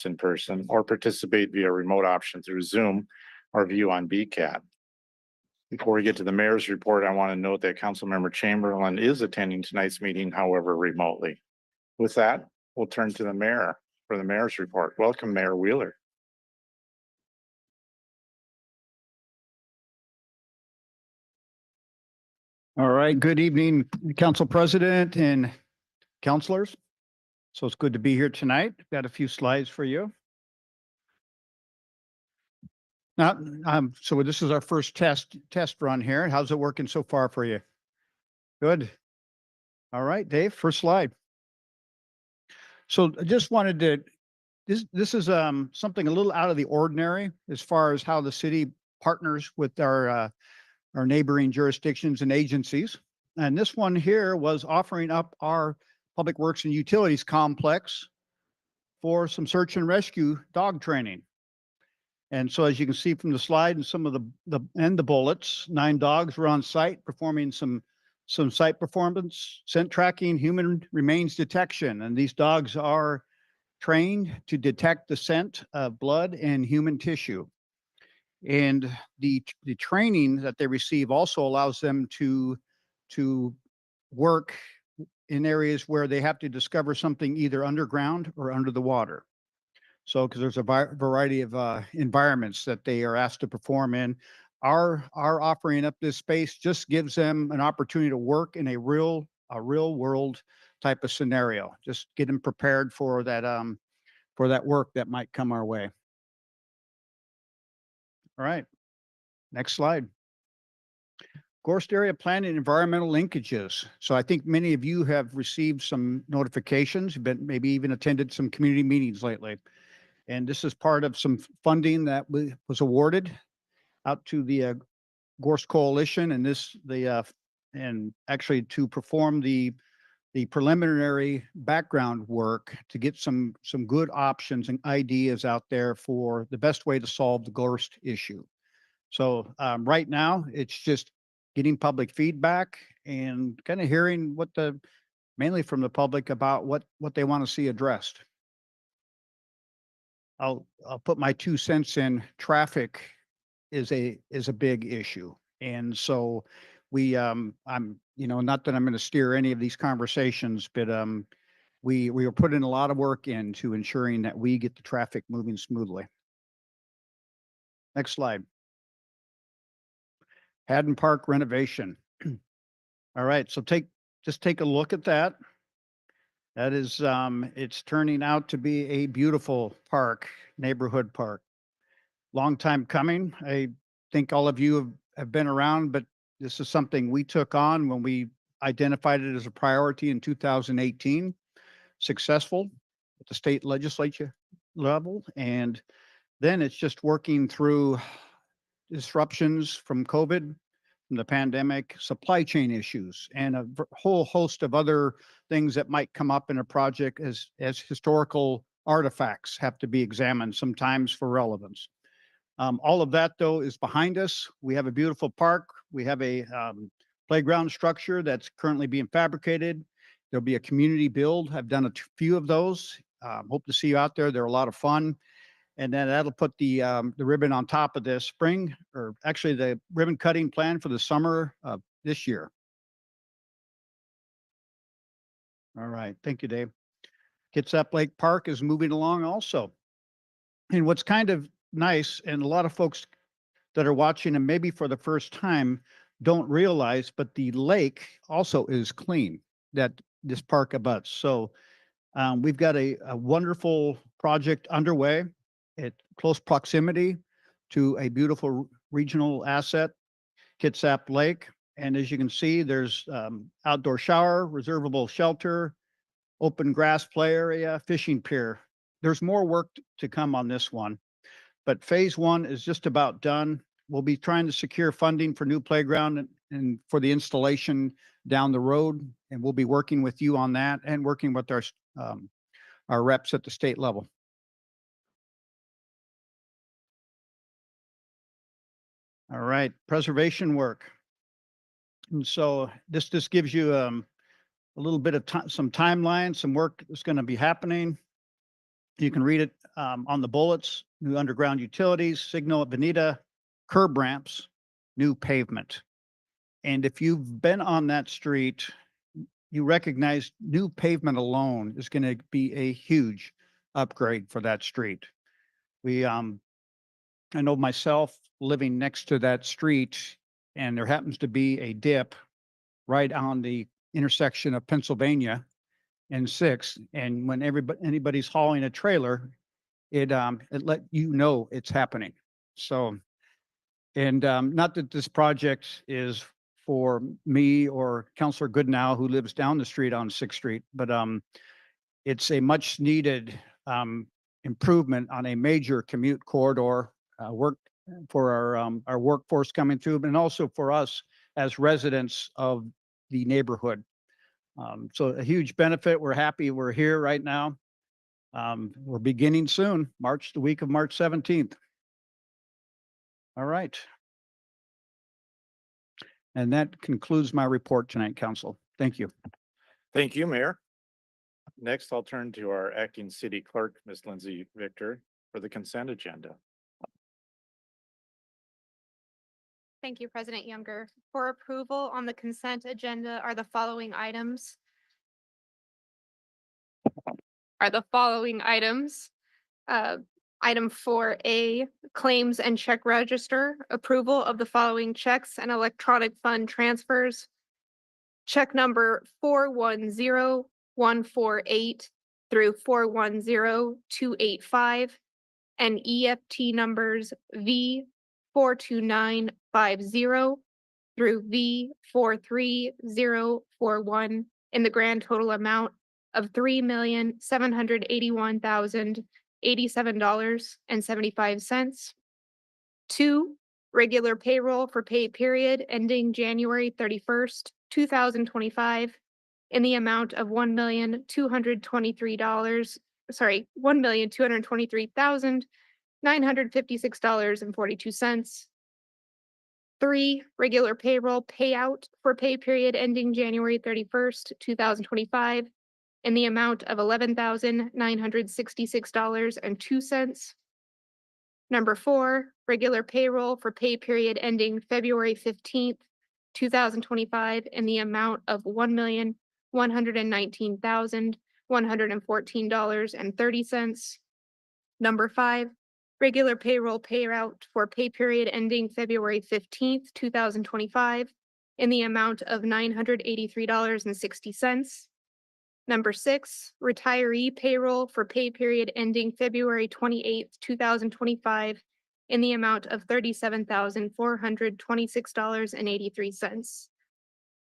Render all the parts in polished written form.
in person or participate via remote option through Zoom or view on BCAT. Before we get to the mayor's report, I want to note that Councilmember Chamberlain is attending tonight's meeting, however, remotely. With that, we'll turn to the mayor for the mayor's report. Welcome, Mayor Wheeler. All right, good evening, Council President and councilors. So it's good to be here tonight. Got a few slides for you. Now, so this is our first test run here. How's it working so far for you? Good. All right, Dave, first slide. So I just wanted to, this is something a little out of the ordinary as far as how the city partners with our neighboring jurisdictions and agencies. And this one here was offering up our Public Works and Utilities complex for some search and rescue dog training. And so as you can see from the slide and some of the bullets, 9 dogs were on site performing some site performance, scent tracking, human remains detection. And these dogs are trained to detect the scent of blood and human tissue. And the training that they receive also allows them to work in areas where they have to discover something either underground or under the water. So, because there's a variety of environments that they are asked to perform in, our offering up this space just gives them an opportunity to work in a real world type of scenario. Just get them prepared for that work that might come our way. All right, next slide. Gorst area planning and environmental linkages. So I think many of you have received some notifications, but maybe even attended some community meetings lately. And this is part of some funding that was awarded out to the Gorst Coalition, and and actually to perform the preliminary background work to get some good options and ideas out there for the best way to solve the Gorst issue. So right now, it's just getting public feedback and kind of hearing mainly from the public about what they want to see addressed. I'll put my 2 cents in. Traffic is a big issue. And so I'm, not that I'm going to steer any of these conversations, but we are putting a lot of work into ensuring that we get the traffic moving smoothly. Next slide. Haddon Park renovation. All right, so just take a look at that. That is, it's turning out to be a beautiful park, neighborhood park. Long time coming. I think all of you have been around, but this is something we took on when we identified it as a priority in 2018. Successful at the state legislature level. And then it's just working through disruptions from COVID, from the pandemic, supply chain issues, and a whole host of other things that might come up in a project as historical artifacts have to be examined sometimes for relevance. All of that, though, is behind us. We have a beautiful park. We have a playground structure that's currently being fabricated. There'll be a community build. I've done a few of those. Hope to see you out there. They're a lot of fun. And then that'll put the ribbon on top of this spring, or actually the ribbon cutting plan for the summer of this year. All right, thank you, Dave. Kitsap Lake Park is moving along also. And what's kind of nice, and a lot of folks that are watching and maybe for the first time don't realize, but the lake also is clean that this park abuts. So we've got a wonderful project underway at close proximity to a beautiful regional asset, Kitsap Lake. And as you can see, there's outdoor shower, reservable shelter, open grass play area, fishing pier. There's more work to come on this one, but phase 1 is just about done. We'll be trying to secure funding for new playground and for the installation down the road. And we'll be working with you on that and working with our reps at the state level. All right, preservation work. And so this just gives you a little bit of some timeline, some work that's going to be happening. You can read it on the bullets, new underground utilities, signal at Benita, curb ramps, new pavement. And if you've been on that street, you recognize new pavement alone is going to be a huge upgrade for that street. I know myself living next to that street, and there happens to be a dip right on the intersection of Pennsylvania and 6th. And when anybody's hauling a trailer, it let you know it's happening. So, and not that this project is for me or Counselor Goodnow, who lives down the street on 6th Street, but it's a much needed improvement on a major commute corridor, work for our workforce coming through, and also for us as residents of the neighborhood. So a huge benefit. We're happy we're here right now. We're beginning soon, the week of March 17th. All right. And that concludes my report tonight, Council. Thank you. Thank you, Mayor. Next, I'll turn to our acting city clerk, Ms. Lindsay Victor, for the consent agenda. Thank you, President Younger. For approval on the consent agenda are the following items. Item 4A, claims and check register, approval of the following checks and electronic fund transfers. Check number 410148 through 410285 and EFT numbers V42950 through V43041 in the grand total amount of $3,781,087.75. 2, regular payroll for pay period ending January 31st, 2025 in the amount of $1,223,956.42. 3, regular payroll payout for pay period ending January 31st, 2025 in the amount of $11,966.02. Number 4, regular payroll for pay period ending February 15th, 2025 in the amount of $1,119,114.30. Number 5, regular payroll payout for pay period ending February 15th, 2025 in the amount of $983.60. Number 6, retiree payroll for pay period ending February 28th, 2025 in the amount of $37,426.83.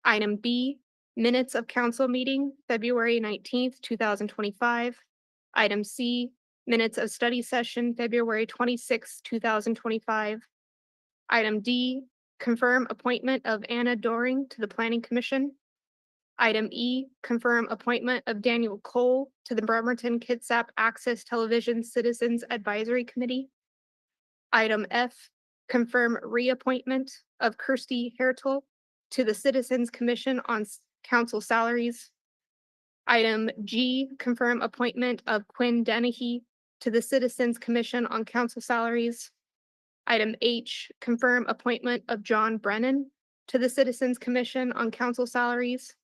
Item B, minutes of council meeting, February 19th, 2025. Item C, minutes of study session, February 26th, 2025. Item D, confirm appointment of Anna Doring to the Planning Commission. Item E, confirm appointment of Daniel Cole to the Bremerton Kitsap Access Television Citizens Advisory Committee. Item F, confirm reappointment of Kirsty Hertel to the Citizens Commission on Council Salaries. Item G, confirm appointment of Quinn Dennehy to the Citizens Commission on Council Salaries. Item H, confirm appointment of John Brennan to the Citizens Commission on Council Salaries.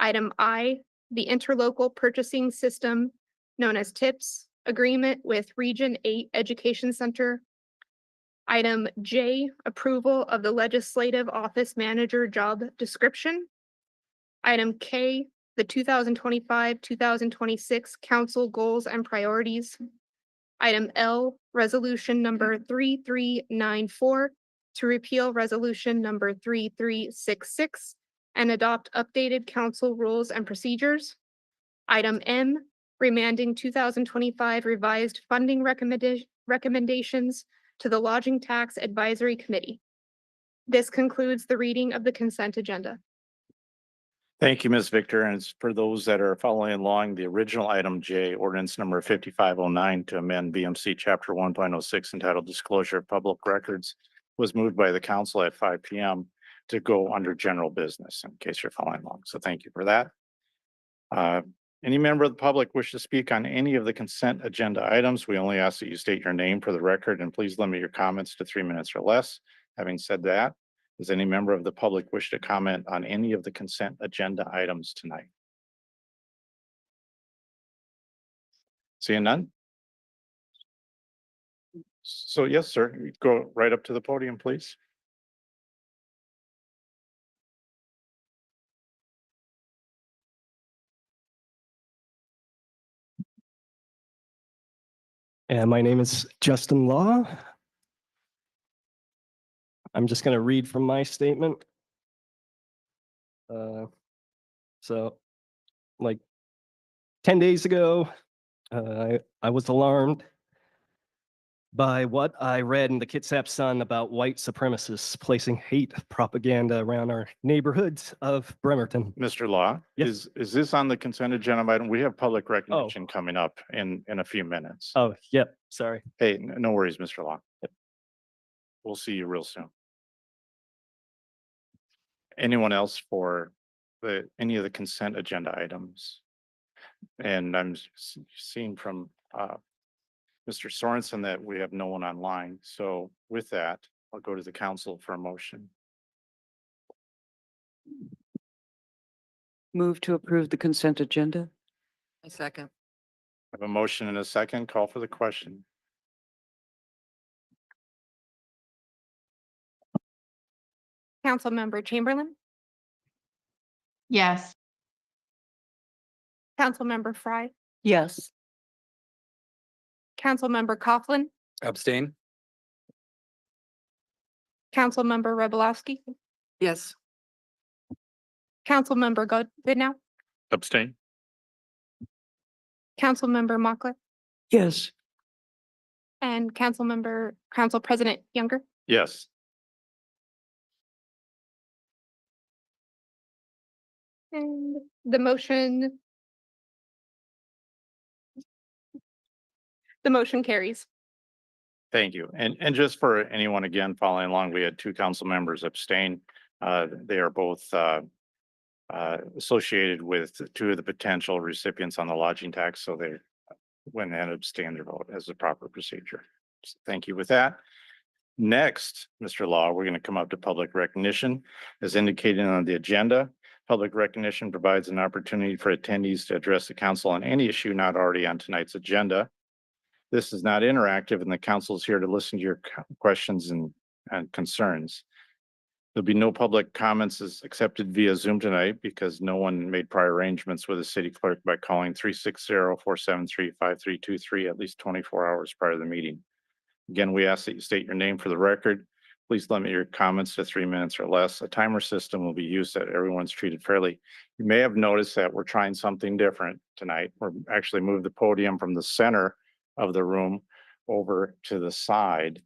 Item I, the interlocal purchasing system known as TIPS agreement with Region 8 Education Center. Item J, approval of the legislative office manager job description. Item K, the 2025-2026 council goals and priorities. Item L, resolution number 3394 to repeal resolution number 3366 and adopt updated council rules and procedures. Item M, remanding 2025 revised funding recommendations to the Lodging Tax Advisory Committee. This concludes the reading of the consent agenda. Thank you, Ms. Victor. And it's for those that are following along, the original item J, ordinance number 5509 to amend BMC chapter 1.06 entitled Disclosure of Public Records was moved by the council at 5 p.m. to go under general business, in case you're following along. So thank you for that. Any member of the public wish to speak on any of the consent agenda items? We only ask that you state your name for the record and please limit your comments to 3 minutes or less. Having said that, does any member of the public wish to comment on any of the consent agenda items tonight? Seeing none? So yes, sir, you go right up to the podium, please. And my name is Justin Law. I'm just going to read from my statement. So, like 10 days ago, I was alarmed by what I read in the Kitsap Sun about white supremacists placing hate propaganda around our neighborhoods of Bremerton. Mr. Law, Yes. is this on the consent agenda item? We have public recognition coming up in a few minutes. Oh, yep, sorry. Hey, no worries, Mr. Law. We'll see you real soon. Anyone else for any of the consent agenda items? And I'm seeing from Mr. Sorensen that we have no one online. So with that, I'll go to the council for a motion. Move to approve the consent agenda. I second. I have a motion and a second. Call for the question. Councilmember Chamberlain, Yes. Councilmember Frye, Yes. Councilmember Coughlin, Abstain? Councilmember Robolowski, Yes. Councilmember Goodnow, Abstain. Councilmember Mochler, Yes. and Council President Younger. Yes. And the motion carries. Thank you. And just for anyone again following along, we had 2 council members abstain. They are both associated with 2 of the potential recipients on the lodging tax, so they went and abstained their vote as a proper procedure. So thank you with that. Next, Mr. Law, we're going to come up to public recognition. As indicated on the agenda, public recognition provides an opportunity for attendees to address the council on any issue not already on tonight's agenda. This is not interactive and the council is here to listen to your questions and concerns. There'll be no public comments as accepted via Zoom tonight because no one made prior arrangements with the city clerk by calling 360-473-5323 at least 24 hours prior to the meeting. Again, we ask that you state your name for the record. Please limit your comments to 3 minutes or less. A timer system will be used so that everyone's treated fairly. You may have noticed that we're trying something different tonight. We're actually moved the podium from the center of the room over to the side.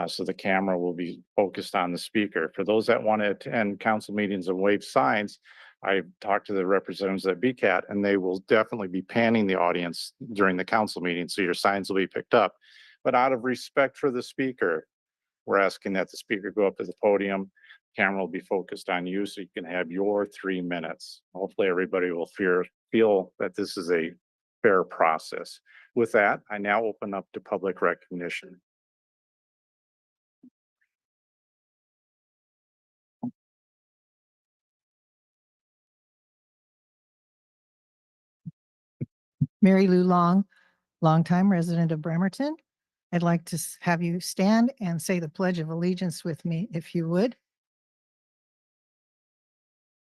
So the camera will be focused on the speaker. For those that want to attend council meetings and wave signs, I talked to the representatives at BCAT and they will definitely be panning the audience during the council meeting. So your signs will be picked up. But out of respect for the speaker, we're asking that the speaker go up to the podium. Camera will be focused on you so you can have your 3 minutes. Hopefully everybody will feel that this is a fair process. With that, I now open up to public recognition. Mary Lou Long, longtime resident of Bremerton. I'd like to have you stand and say the Pledge of Allegiance with me, if you would.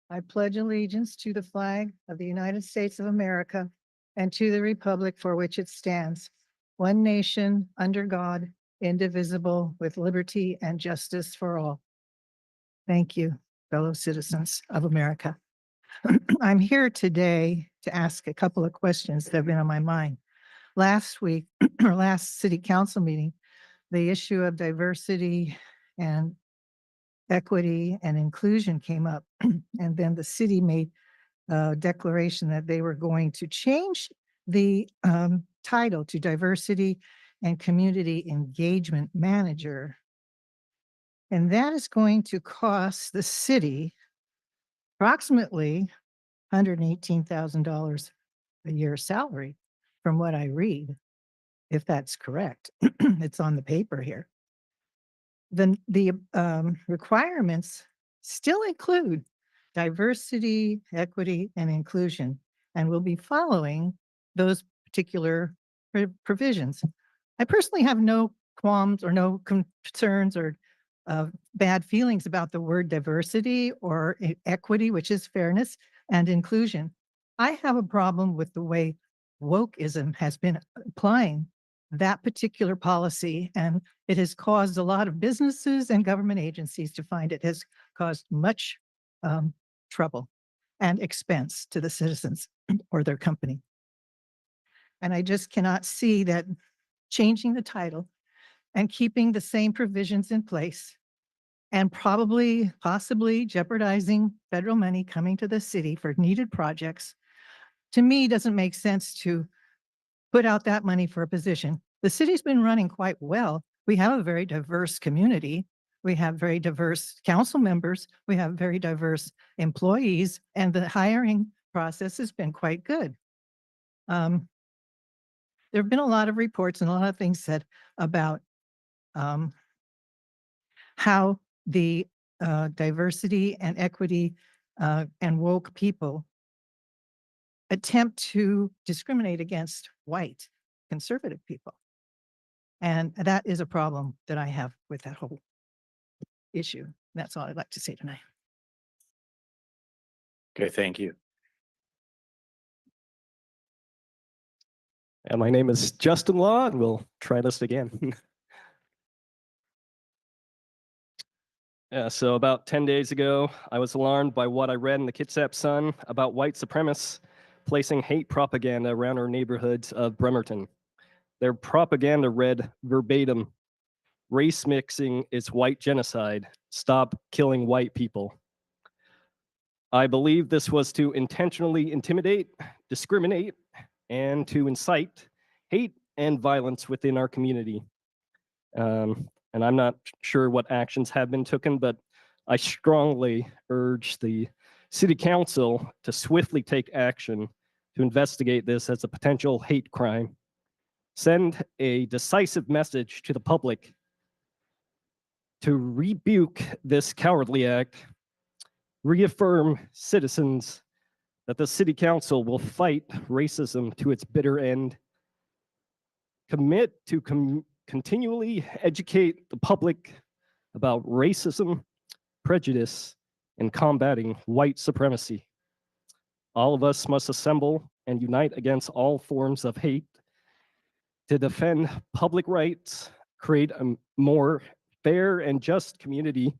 I pledge allegiance to the flag of the United States of America and to the republic for which it stands, one nation, under God, indivisible, with liberty and justice for all. Thank you, fellow citizens of America. I'm here today to ask a couple of questions that have been on my mind. Last week, or last city council meeting, the issue of diversity and equity and inclusion came up. And then the city made a declaration that they were going to change the title to Diversity and Community Engagement Manager. And that is going to cost the city approximately $118,000 a year's salary from what I read, if that's correct. It's on the paper here. Then the requirements still include diversity, equity, and inclusion, and will be following those particular provisions. I personally have no qualms or no concerns or bad feelings about the word diversity or equity, which is fairness and inclusion. I have a problem with the way wokeism has been applying that particular policy, and it has caused a lot of businesses and government agencies to find it has caused much trouble and expense to the citizens or their company. And I just cannot see that changing the title and keeping the same provisions in place and possibly jeopardizing federal money coming to the city for needed projects, to me, doesn't make sense to put out that money for a position. The city's been running quite well. We have a very diverse community. We have very diverse council members. We have very diverse employees, and the hiring process has been quite good. There have been a lot of reports and a lot of things said about how the diversity and equity and woke people attempt to discriminate against white conservative people. And that is a problem that I have with that whole issue. That's all I'd like to say tonight. Okay, thank you. And my name is Justin Law, and we'll try this again. So about 10 days ago, I was alarmed by what I read in the Kitsap Sun about white supremacists placing hate propaganda around our neighborhoods of Bremerton. Their propaganda read verbatim, "Race mixing is white genocide. Stop killing white people." I believe this was to intentionally intimidate, discriminate, and to incite hate and violence within our community. And I'm not sure what actions have been taken, but I strongly urge the city council to swiftly take action to investigate this as a potential hate crime. Send a decisive message to the public to rebuke this cowardly act, reaffirm citizens that the city council will fight racism to its bitter end, commit to continually educate the public about racism, prejudice, and combating white supremacy. All of us must assemble and unite against all forms of hate to defend public rights, create a more fair and just community,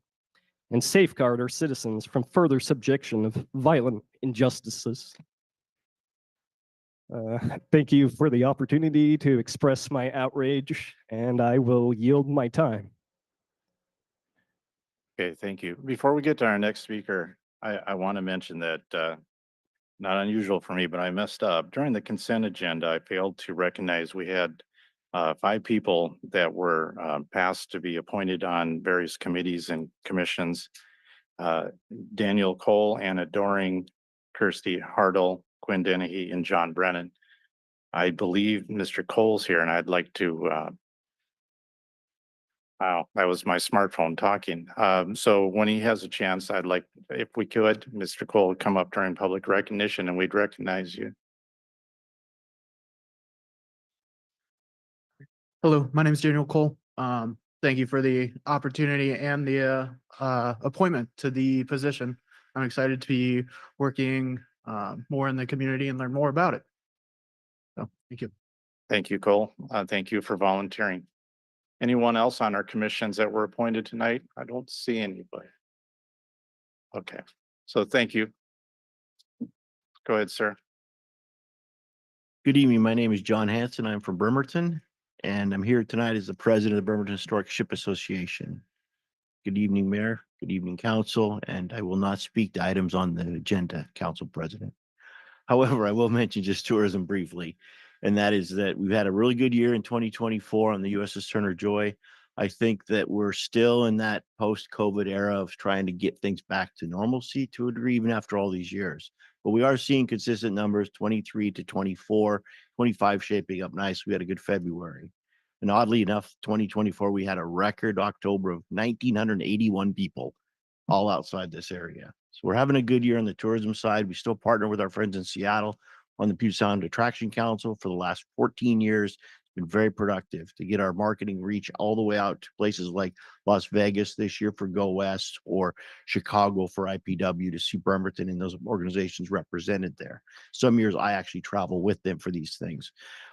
and safeguard our citizens from further subjection of violent injustices. Thank you for the opportunity to express my outrage, and I will yield my time. Okay, thank you. Before we get to our next speaker, I want to mention that, not unusual for me, but I messed up. During the consent agenda, I failed to recognize we had 5 people that were passed to be appointed on various committees and commissions. Daniel Cole, Anna Doring, Kirsty Hardle, Quinn Dennehy, and John Brennan. I believe Mr. Cole's here, and I'd like to wow, that was my smartphone talking. So when he has a chance, I'd like, if we could, Mr. Cole would come up during public recognition and we'd recognize you. Hello, my name is Daniel Cole. Thank you for the opportunity and the appointment to the position. I'm excited to be working more in the community and learn more about it. So, thank you. Thank you, Cole. Thank you for volunteering. Anyone else on our commissions that were appointed tonight? I don't see anybody. Okay, so thank you. Go ahead, sir. Good evening. My name is John Hanson. I'm from Bremerton, and I'm here tonight as the president of the Bremerton Historic Ship Association. Good evening, Mayor. Good evening, Council, and I will not speak to items on the agenda, Council President. However, I will mention just tourism briefly, and that is that we've had a really good year in 2024 on the USS Turner Joy. I think that we're still in that post-COVID era of trying to get things back to normalcy to a degree, even after all these years. but we are seeing consistent numbers, 23 to 24, 25 shaping up nice. We had a good February. And oddly enough, 2024, we had a record October of 1,981 people all outside this area. So we're having a good year on the tourism side. We still partner with our friends in Seattle on the Puget Sound Attraction Council for the last 14 years. It's been very productive to get our marketing reach all the way out to places like Las Vegas this year for Go West or Chicago for IPW to see Bremerton and those organizations represented there. Some years I actually travel with them for these things.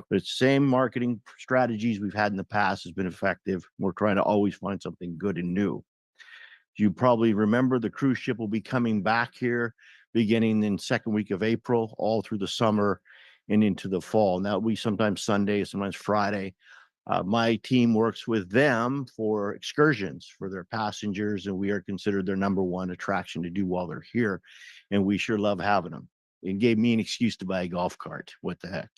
But it's the same marketing strategies we've had in the past has been effective. We're trying to always find something good and new. You probably remember the cruise ship will be coming back here beginning in second week of April, all through the summer and into the fall. And that will be sometimes Sunday, sometimes Friday. My team works with them for excursions for their passengers, and we are considered their number one attraction to do while they're here. And we sure love having them. It gave me an excuse to buy a golf cart. What the heck?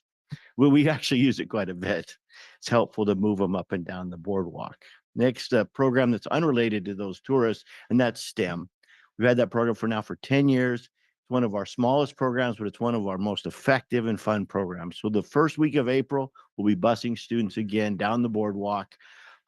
Well, we actually use it quite a bit. It's helpful to move them up and down the boardwalk. Next program that's unrelated to those tourists, and that's STEM. We've had that program for 10 years. It's one of our smallest programs, but it's one of our most effective and fun programs. So the first week of April, we'll be busing students again down the boardwalk,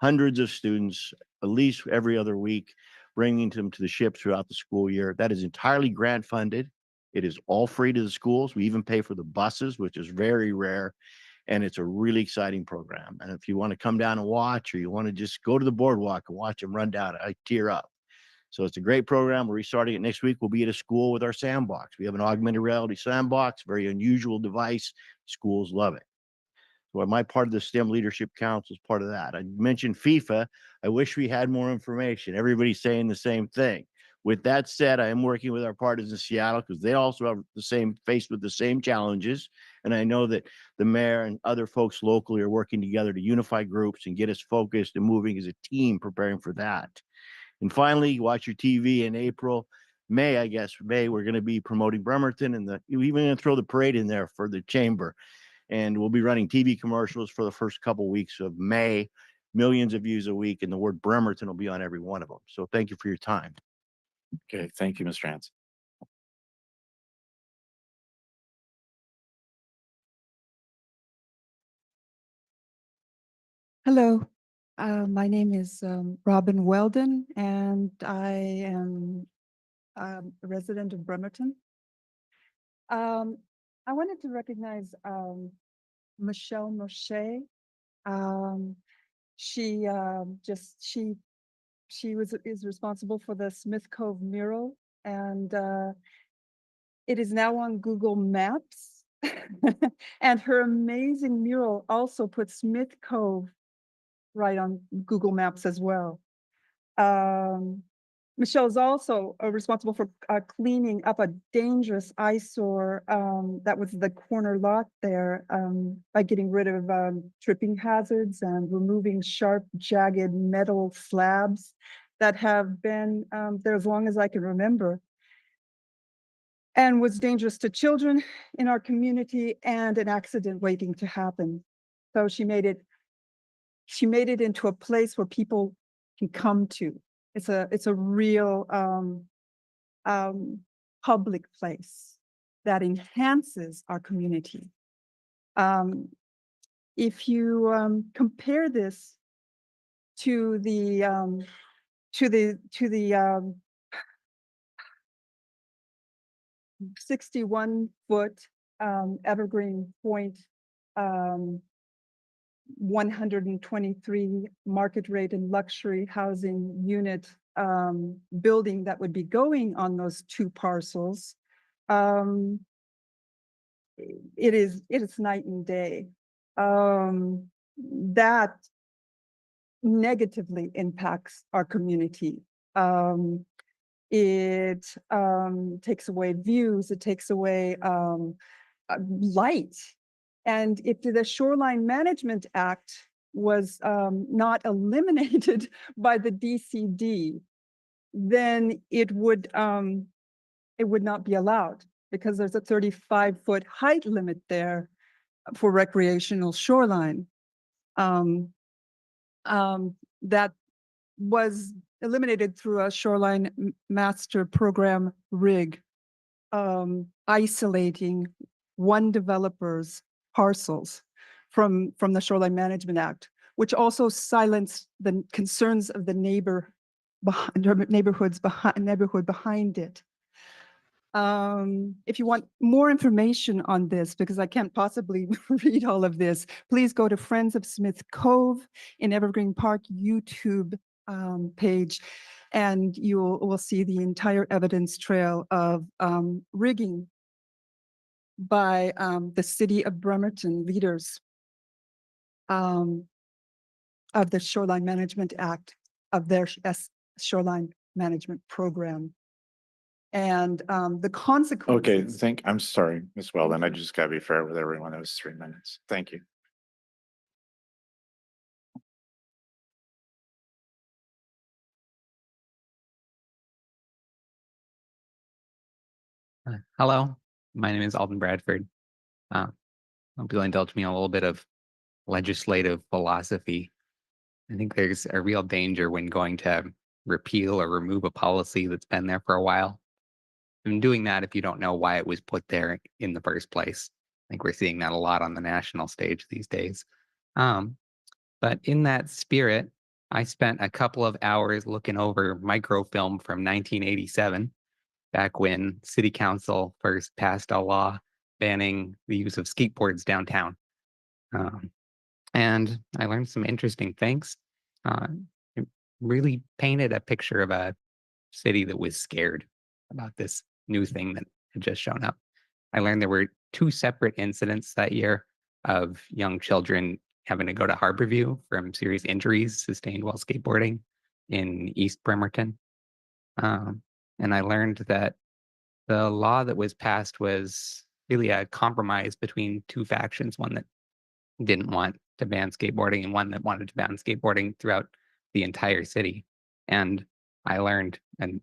hundreds of students, at least every other week, bringing them to the ship throughout the school year. That is entirely grant funded. It is all free to the schools. We even pay for the buses, which is very rare. And it's a really exciting program. And if you want to come down and watch, or you want to just go to the boardwalk and watch them run down, I tear up. So it's a great program. We're restarting it next week. We'll be at a school with our sandbox. We have an augmented reality sandbox, very unusual device. Schools love it. So my part of the STEM Leadership Council is part of that. I mentioned FIFA. I wish we had more information. Everybody's saying the same thing. With that said, I am working with our partners in Seattle because they also have faced with the same challenges. And I know that the mayor and other folks locally are working together to unify groups and get us focused and moving as a team, preparing for that. And finally, watch your TV in May, we're going to be promoting Bremerton, and we're even going to throw the parade in there for the chamber. And we'll be running TV commercials for the first couple weeks of May, millions of views a week, and the word Bremerton will be on every one of them. So thank you for your time. Okay, thank you, Mr. Hanson. Hello, my name is Robin Weldon, and I am a resident of Bremerton. I wanted to recognize Michelle Moshe. She is responsible for the Smith Cove mural, and it is now on Google Maps. And her amazing mural also puts Smith Cove right on Google Maps as well. Michelle is also responsible for cleaning up a dangerous eyesore that was the corner lot there by getting rid of tripping hazards and removing sharp, jagged metal slabs that have been there as long as I can remember, and was dangerous to children in our community and an accident waiting to happen. So she made it into a place where people can come to. It's a real public place that enhances our community. If you compare this to the 61-foot Evergreen Point 123 market rate and luxury housing unit building that would be going on those two parcels, it is night and day. That negatively impacts our community. It takes away views, it takes away light. And if the Shoreline Management Act was not eliminated by the DCD, then it would not be allowed, because there's a 35-foot height limit there for recreational shoreline. That was eliminated through a Shoreline Master Program rig. isolating one developer's parcels from the Shoreline Management Act, which also silenced the concerns of the neighborhood behind it. If you want more information on this, because I can't possibly read all of this, please go to Friends of Smith Cove in Evergreen Park YouTube page, and you will see the entire evidence trail of rigging by the city of Bremerton leaders of the Shoreline Management Act, of their shoreline management program. And the Okay, consequences. I'm sorry, Ms. Weldon. I just gotta be fair with everyone. That was 3 minutes. Thank you. Hello, my name is Alden Bradford. Hope you'll indulge me in a little bit of legislative philosophy. I think there's a real danger when going to repeal or remove a policy that's been there for a while. And doing that if you don't know why it was put there in the first place. I think we're seeing that a lot on the national stage these days. But in that spirit, I spent a couple of hours looking over microfilm from 1987, back when City Council first passed a law banning the use of skateboards downtown. And I learned some interesting things. It really painted a picture of a city that was scared about this new thing that had just shown up. I learned there were 2 separate incidents that year of young children having to go to Harborview from serious injuries sustained while skateboarding in East Bremerton. And I learned that the law that was passed was really a compromise between 2 factions, one that didn't want to ban skateboarding and one that wanted to ban skateboarding throughout the entire city. And I learned, and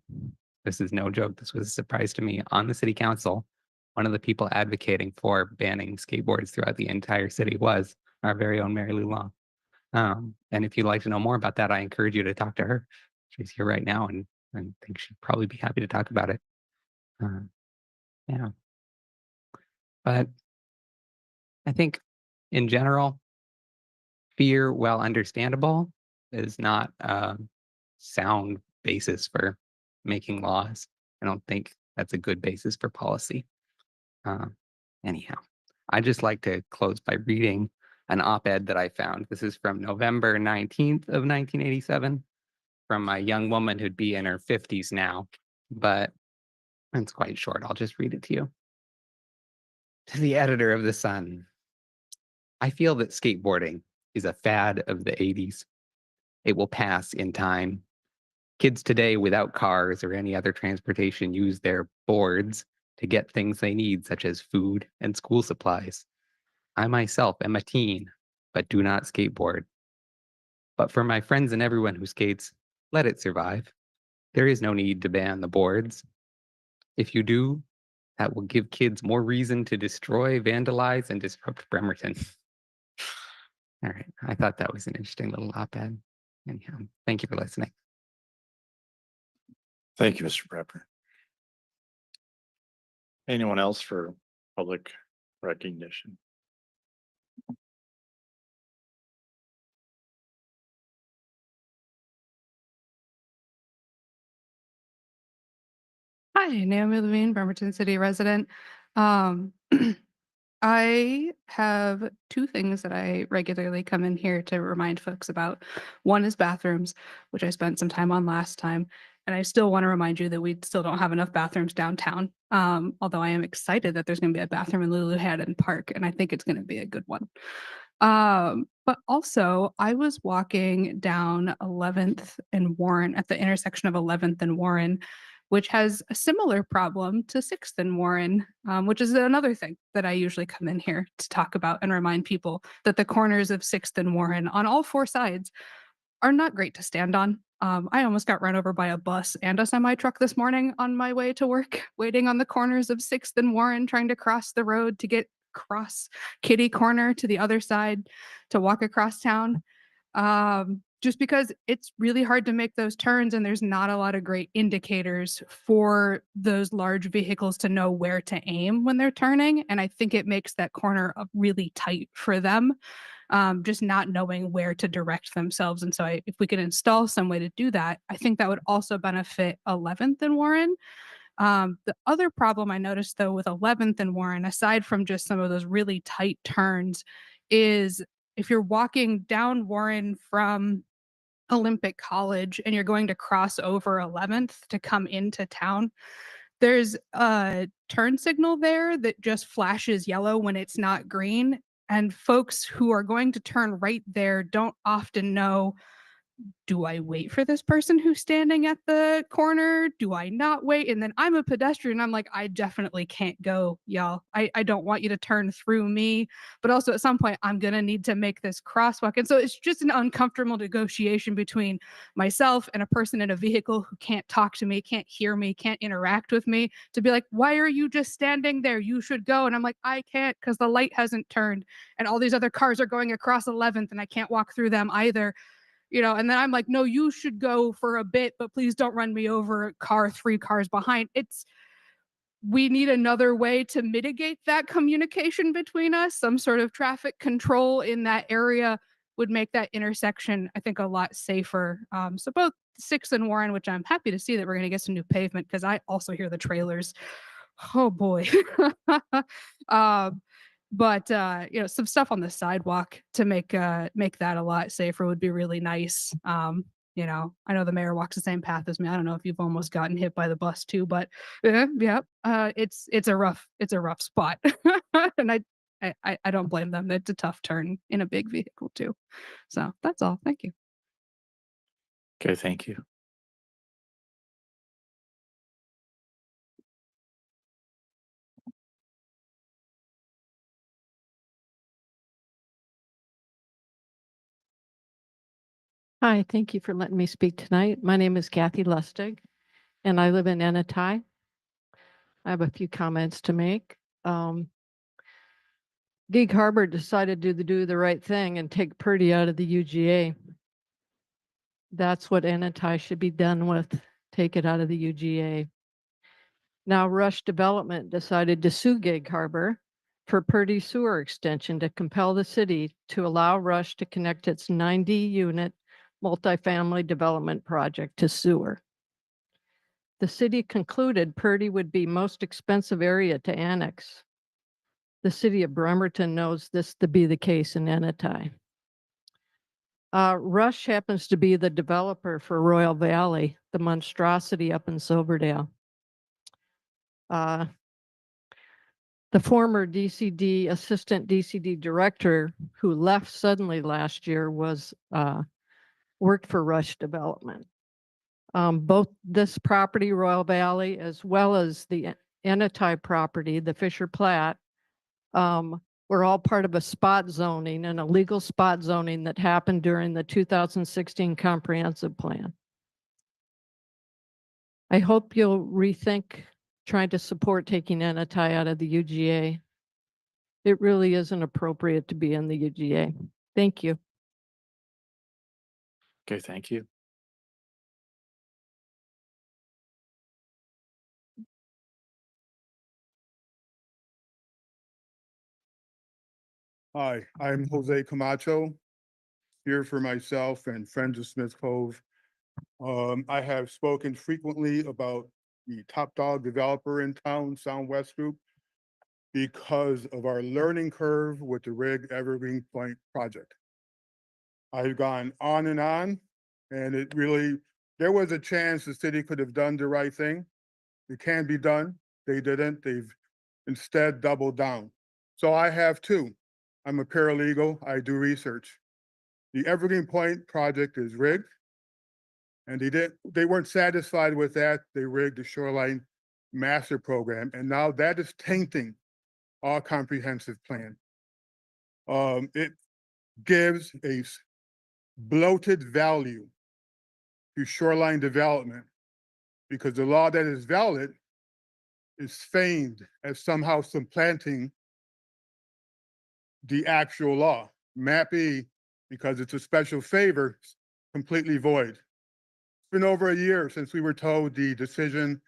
this is no joke, this was a surprise to me, on the city council, one of the people advocating for banning skateboards throughout the entire city was our very own Mary Lou Long. And if you'd like to know more about that, I encourage you to talk to her. She's here right now, and I think she'd probably be happy to talk about it. Yeah. But I think in general, fear, while understandable, is not a sound basis for making laws. I don't think that's a good basis for policy. Anyhow, I just like to close by reading an op-ed that I found. This is from November 19th of 1987 from a young woman who'd be in her 50s now, but it's quite short. I'll just read it to you. To the editor of The Sun, I feel that skateboarding is a fad of the 80s. It will pass in time. Kids today without cars or any other transportation use their boards to get things they need, such as food and school supplies. I myself am a teen, but do not skateboard. But for my friends and everyone who skates, let it survive. There is no need to ban the boards. If you do, that will give kids more reason to destroy, vandalize, and disrupt Bremerton. All right, I thought that was an interesting little op-ed. Anyhow, thank you for listening. Thank you, Mr. Prepper. Anyone else for public recognition? Hi, Naomi Levine, Bremerton City resident. I have 2 things that I regularly come in here to remind folks about. One is bathrooms, which I spent some time on last time. And I still want to remind you that we still don't have enough bathrooms downtown. Although I am excited that there's going to be a bathroom in Lulu Haddon Park, and I think it's going to be a good one. But also, I was walking down 11th and Warren at the intersection of 11th and Warren, which has a similar problem to 6th and Warren, which is another thing that I usually come in here to talk about and remind people that the corners of 6th and Warren on all 4 sides are not great to stand on. I almost got run over by a bus and a semi truck this morning on my way to work, waiting on the corners of 6th and Warren, trying to cross the road to get across Kitty Corner to the other side to walk across town. just because it's really hard to make those turns and there's not a lot of great indicators for those large vehicles to know where to aim when they're turning. And I think it makes that corner really tight for them, just not knowing where to direct themselves. And so if we could install some way to do that, I think that would also benefit 11th and Warren. The other problem I noticed though with 11th and Warren, aside from just some of those really tight turns, is if you're walking down Warren from Olympic College and you're going to cross over 11th to come into town, there's a turn signal there that just flashes yellow when it's not green. And folks who are going to turn right there don't often know, do I wait for this person who's standing at the corner? Do I not wait? And then I'm a pedestrian. I'm like, I definitely can't go, y'all. I don't want you to turn through me. But also at some point, I'm going to need to make this crosswalk. And so it's just an uncomfortable negotiation between myself and a person in a vehicle who can't talk to me, can't hear me, can't interact with me, to be like, why are you just standing there? You should go. And I'm like, I can't because the light hasn't turned and all these other cars are going across 11th and I can't walk through them either. And then I'm like, no, you should go for a bit, but please don't run me over, car 3 cars behind. We need another way to mitigate that communication between us. Some sort of traffic control in that area would make that intersection, I think, a lot safer. So both 6th and Warren, which I'm happy to see that we're going to get some new pavement because I also hear the trailers. Oh boy. um, but some stuff on the sidewalk to make that a lot safer would be really nice. I know the mayor walks the same path as me. I don't know if you've almost gotten hit by the bus too, but it's a rough spot. And I don't blame them. It's a tough turn in a big vehicle too. So that's all. Thank you. Okay, thank you. Hi, thank you for letting me speak tonight. My name is Kathy Lustig, and I live in Anatai. I have a few comments to make. Gig Harbor decided to do the right thing and take Purdy out of the UGA. That's what Anatai should be done with, take it out of the UGA. Now Rush Development decided to sue Gig Harbor for Purdy sewer extension to compel the city to allow Rush to connect its 90-unit multifamily development project to sewer. The city concluded Purdy would be most expensive area to annex. The city of Bremerton knows this to be the case in Anatai. Rush happens to be the developer for Royal Valley, the monstrosity up in Silverdale. The former DCD, assistant DCD director who left suddenly last year worked for Rush Development. Both this property, Royal Valley, as well as the Anatai property, the Fisher Plat, were all part of a spot zoning, an illegal spot zoning that happened during the 2016 comprehensive plan. I hope you'll rethink trying to support taking Anatai out of the UGA. It really isn't appropriate to be in the UGA. Thank you. Okay, thank you. Hi, I'm Jose Camacho, here for myself and Friends of Smith Cove. I have spoken frequently about the top dog developer in town, Sound West Group, because of our learning curve with the Rig Evergreen Point project. I've gone on, and it really, there was a chance the city could have done the right thing. It can be done. They didn't. They've instead doubled down. So I have two. I'm a paralegal. I do research. The Evergreen Point project is rigged, and they weren't satisfied with that. They rigged the shoreline master program, and now that is tainting our comprehensive plan. It gives a bloated value to shoreline development because the law that is valid is feigned as somehow supplanting the actual law. MAP-E, because it's a special favor, completely void. It's been over a year since we were told the decision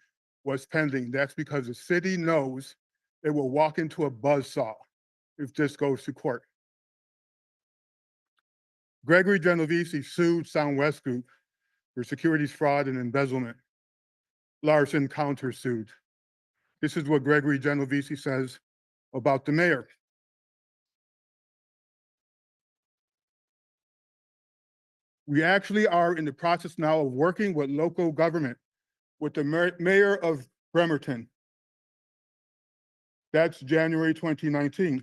was pending. That's because the city knows it will walk into a buzzsaw if this goes to court. Gregory Genovese sued Soundwest Group for securities fraud and embezzlement. Larson countersued. This is what Gregory Genovese says about the mayor. We actually are in the process now of working with local government, with the mayor of Bremerton. That's January 2019.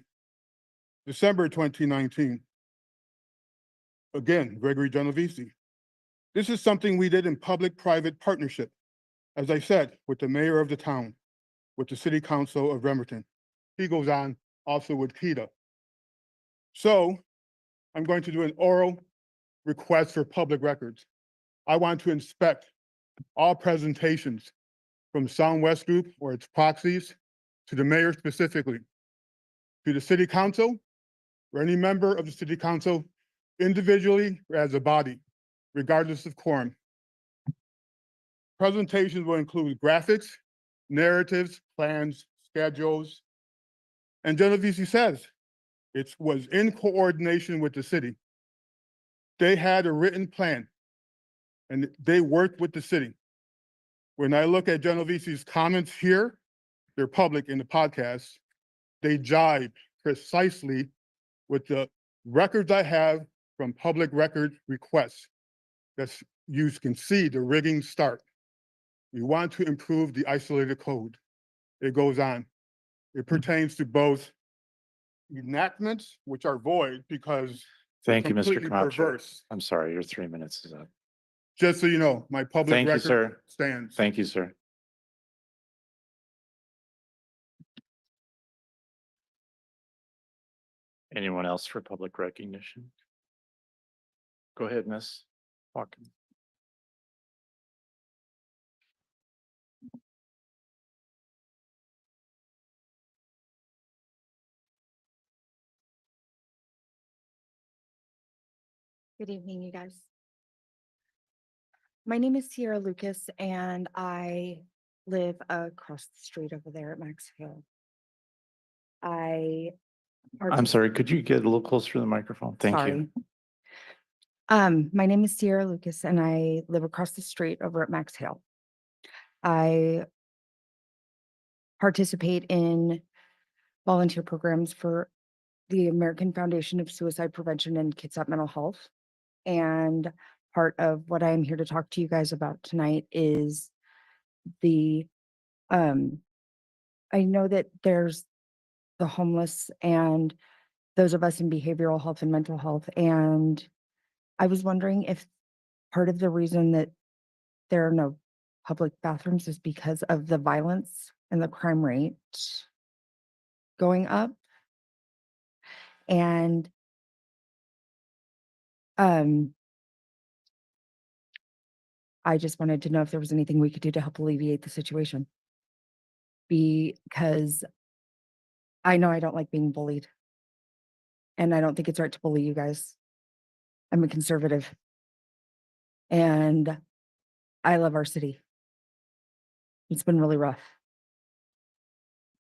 December 2019. Again, Gregory Genovese. This is something we did in public-private partnership, as I said, with the mayor of the town, with the city council of Bremerton. He goes on also with PETA. So I'm going to do an oral request for public records. I want to inspect all presentations from Soundwest Group or its proxies to the mayor specifically, to the city council, or any member of the city council individually or as a body, regardless of quorum. Presentations will include graphics, narratives, plans, schedules. And Genovese says it was in coordination with the city. They had a written plan and they worked with the city. When I look at Genovese's comments here, they're public in the podcast, they jibe precisely with the records I have from public record requests. That's, you can see the rigging start. We want to improve the isolated code. It goes on. It pertains to both enactments, which are void because Thank you, Mr. completely Camacho. perverse. I'm sorry, your 3 minutes is up. Just so you know, my public Thank you, record sir. stands. Thank you, sir. Anyone else for public recognition? Go ahead, Miss Watkins. Good evening, you guys. My name is Sierra Lucas and I live across the street over there at Max Hill. I'm sorry, could you get a little closer to the microphone? Thank you. My name is Sierra Lucas and I live across the street over at Max Hill. I participate in volunteer programs for the American Foundation of Suicide Prevention and Kitsap Mental Health. And part of what I'm here to talk to you guys about tonight is I know that there's the homeless and those of us in behavioral health and mental health. And I was wondering if part of the reason that there are no public bathrooms is because of the violence and the crime rate going up. And I just wanted to know if there was anything we could do to help alleviate the situation. Because I know I don't like being bullied. And I don't think it's right to bully you guys. I'm a conservative. And I love our city. It's been really rough.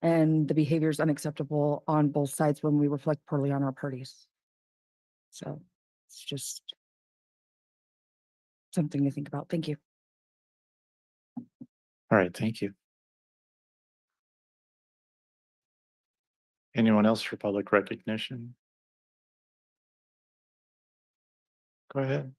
And the behavior is unacceptable on both sides when we reflect poorly on our parties. So it's just something to think about. Thank you. All right, thank you. Anyone else for public recognition? Go ahead.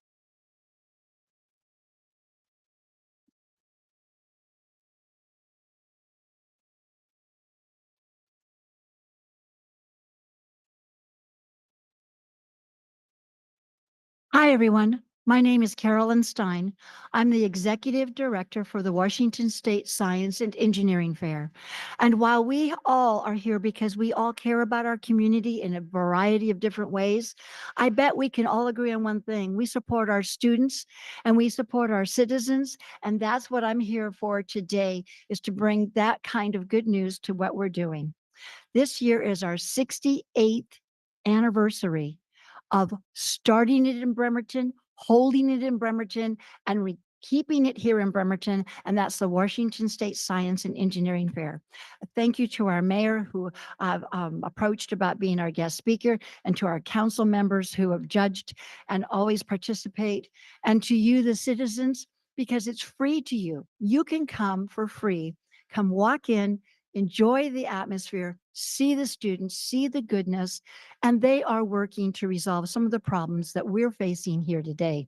Hi, everyone. My name is Carolyn Stein. I'm the Executive Director for the Washington State Science and Engineering Fair. And while we all are here because we all care about our community in a variety of different ways, I bet we can all agree on one thing. We support our students and we support our citizens. And that's what I'm here for today, is to bring that kind of good news to what we're doing. This year is our 68th anniversary of starting it in Bremerton, holding it in Bremerton and keeping it here in Bremerton, and that's the Washington State Science and Engineering Fair. Thank you to our mayor who approached about being our guest speaker, and to our council members who have judged and always participate, and to you, the citizens, because it's free to you. You can come for free, come walk in, enjoy the atmosphere, see the students, see the goodness, and they are working to resolve some of the problems that we're facing here today.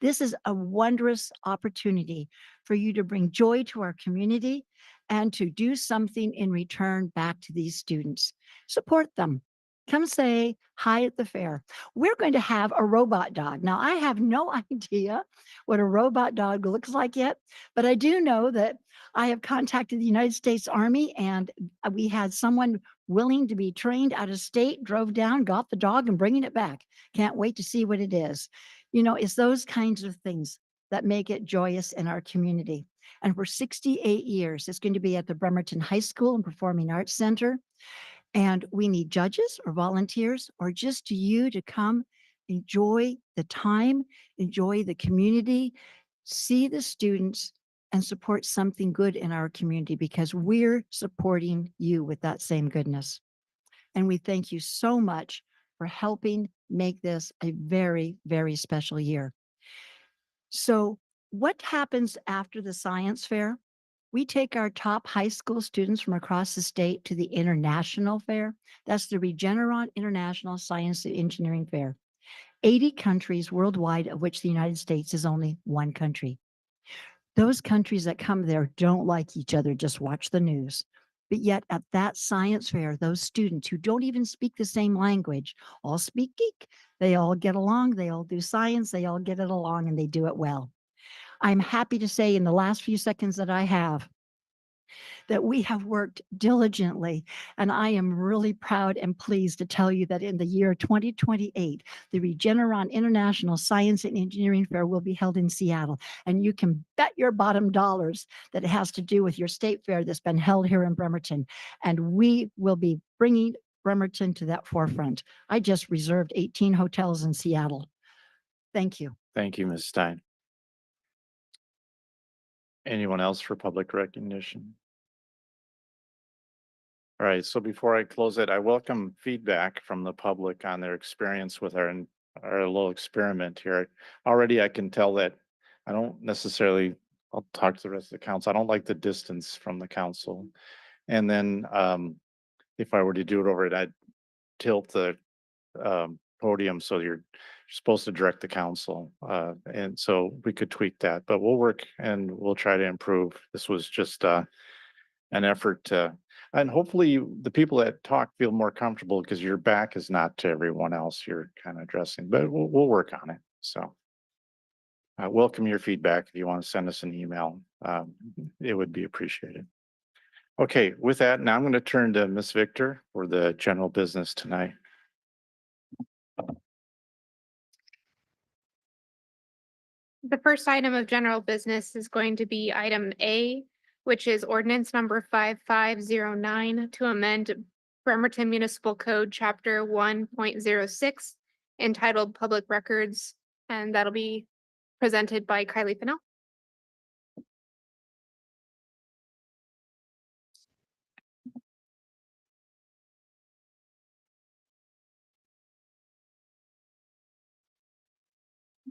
This is a wondrous opportunity for you to bring joy to our community and to do something in return back to these students. Support them. Come say hi at the fair. We're going to have a robot dog. Now, I have no idea what a robot dog looks like yet, but I do know that I have contacted the United States Army, and we had someone willing to be trained out of state, drove down, got the dog and bringing it back. Can't wait to see what it is. You know, it's those kinds of things that make it joyous in our community. And for 68 years, it's going to be at the Bremerton High School and Performing Arts Center. And we need judges or volunteers or just you to come enjoy the time, enjoy the community, see the students, and support something good in our community, because we're supporting you with that same goodness. And we thank you so much for helping make this a very, very special year. So what happens after the science fair? We take our top high school students from across the state to the international fair. That's the Regeneron International Science and Engineering Fair. 80 countries worldwide, of which the United States is only one country. Those countries that come there don't like each other, just watch the news. But yet at that science fair, those students who don't even speak the same language all speak geek. They all get along, they all do science, they all get it along, and they do it well. I'm happy to say in the last few seconds that I have that we have worked diligently, and I am really proud and pleased to tell you that in the year 2028, the Regeneron International Science and Engineering Fair will be held in Seattle, and you can bet your bottom dollars that it has to do with your state fair that's been held here in Bremerton, and we will be bringing Bremerton to that forefront. I just reserved 18 hotels in Seattle. Thank you. Thank you, Ms. Stein. Anyone else for public recognition? All right, so before I close it, I welcome feedback from the public on their experience with our little experiment here. Already I can tell that I don't necessarily, I'll talk to the rest of the council. I don't like the distance from the council. And then if I were to do it over it, I'd tilt the podium so you're supposed to direct the council. And so we could tweak that, but we'll work and we'll try to improve. This was just an effort to, and hopefully the people that talk feel more comfortable because your back is not to everyone else. You're kind of addressing, but we'll work on it. So welcome your feedback. If you want to send us an email, it would be appreciated. Okay, with that, now I'm going to turn to Ms. Victor for the general business tonight. The first item of general business is going to be item A, which is ordinance number 5509 to amend Bremerton Municipal Code, Chapter 1.06, entitled Public Records, and that'll be presented by Kylie Fennell.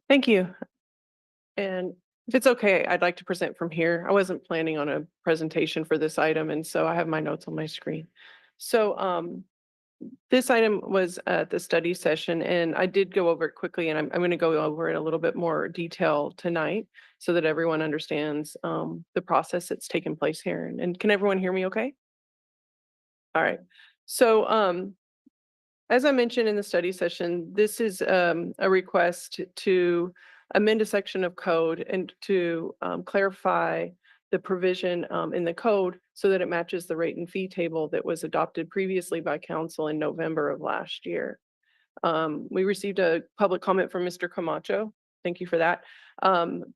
Thank you. And if it's okay, I'd like to present from here. I wasn't planning on a presentation for this item, and so I have my notes on my screen. So this item was at the study session, and I did go over it quickly, and I'm going to go over it a little bit more detail tonight so that everyone understands the process that's taken place here. And can everyone hear me okay? All right. So as I mentioned in the study session, this is a request to amend a section of code and to clarify the provision in the code so that it matches the rate and fee table that was adopted previously by council in November of last year. We received a public comment from Mr. Camacho. Thank you for that.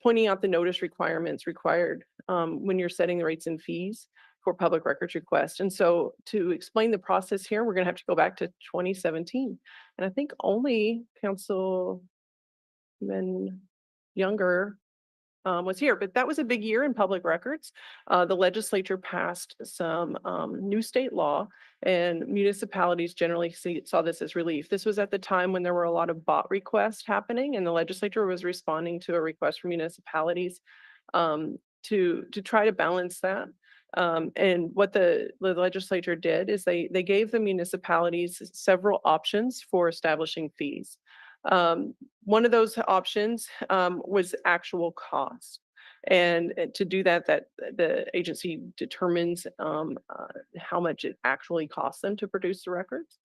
Pointing out the notice requirements required when you're setting the rates and fees for public records request. And so to explain the process here, we're going to have to go back to 2017. And I think only Council Councilman Younger was here, but that was a big year in public records. The legislature passed some new state law, and municipalities generally saw this as relief. This was at the time when there were a lot of bot requests happening, and the legislature was responding to a request from municipalities to try to balance that. And what the legislature did is they gave the municipalities several options for establishing fees. One of those options was actual cost. And to do that, the agency determines how much it actually costs them to produce the records.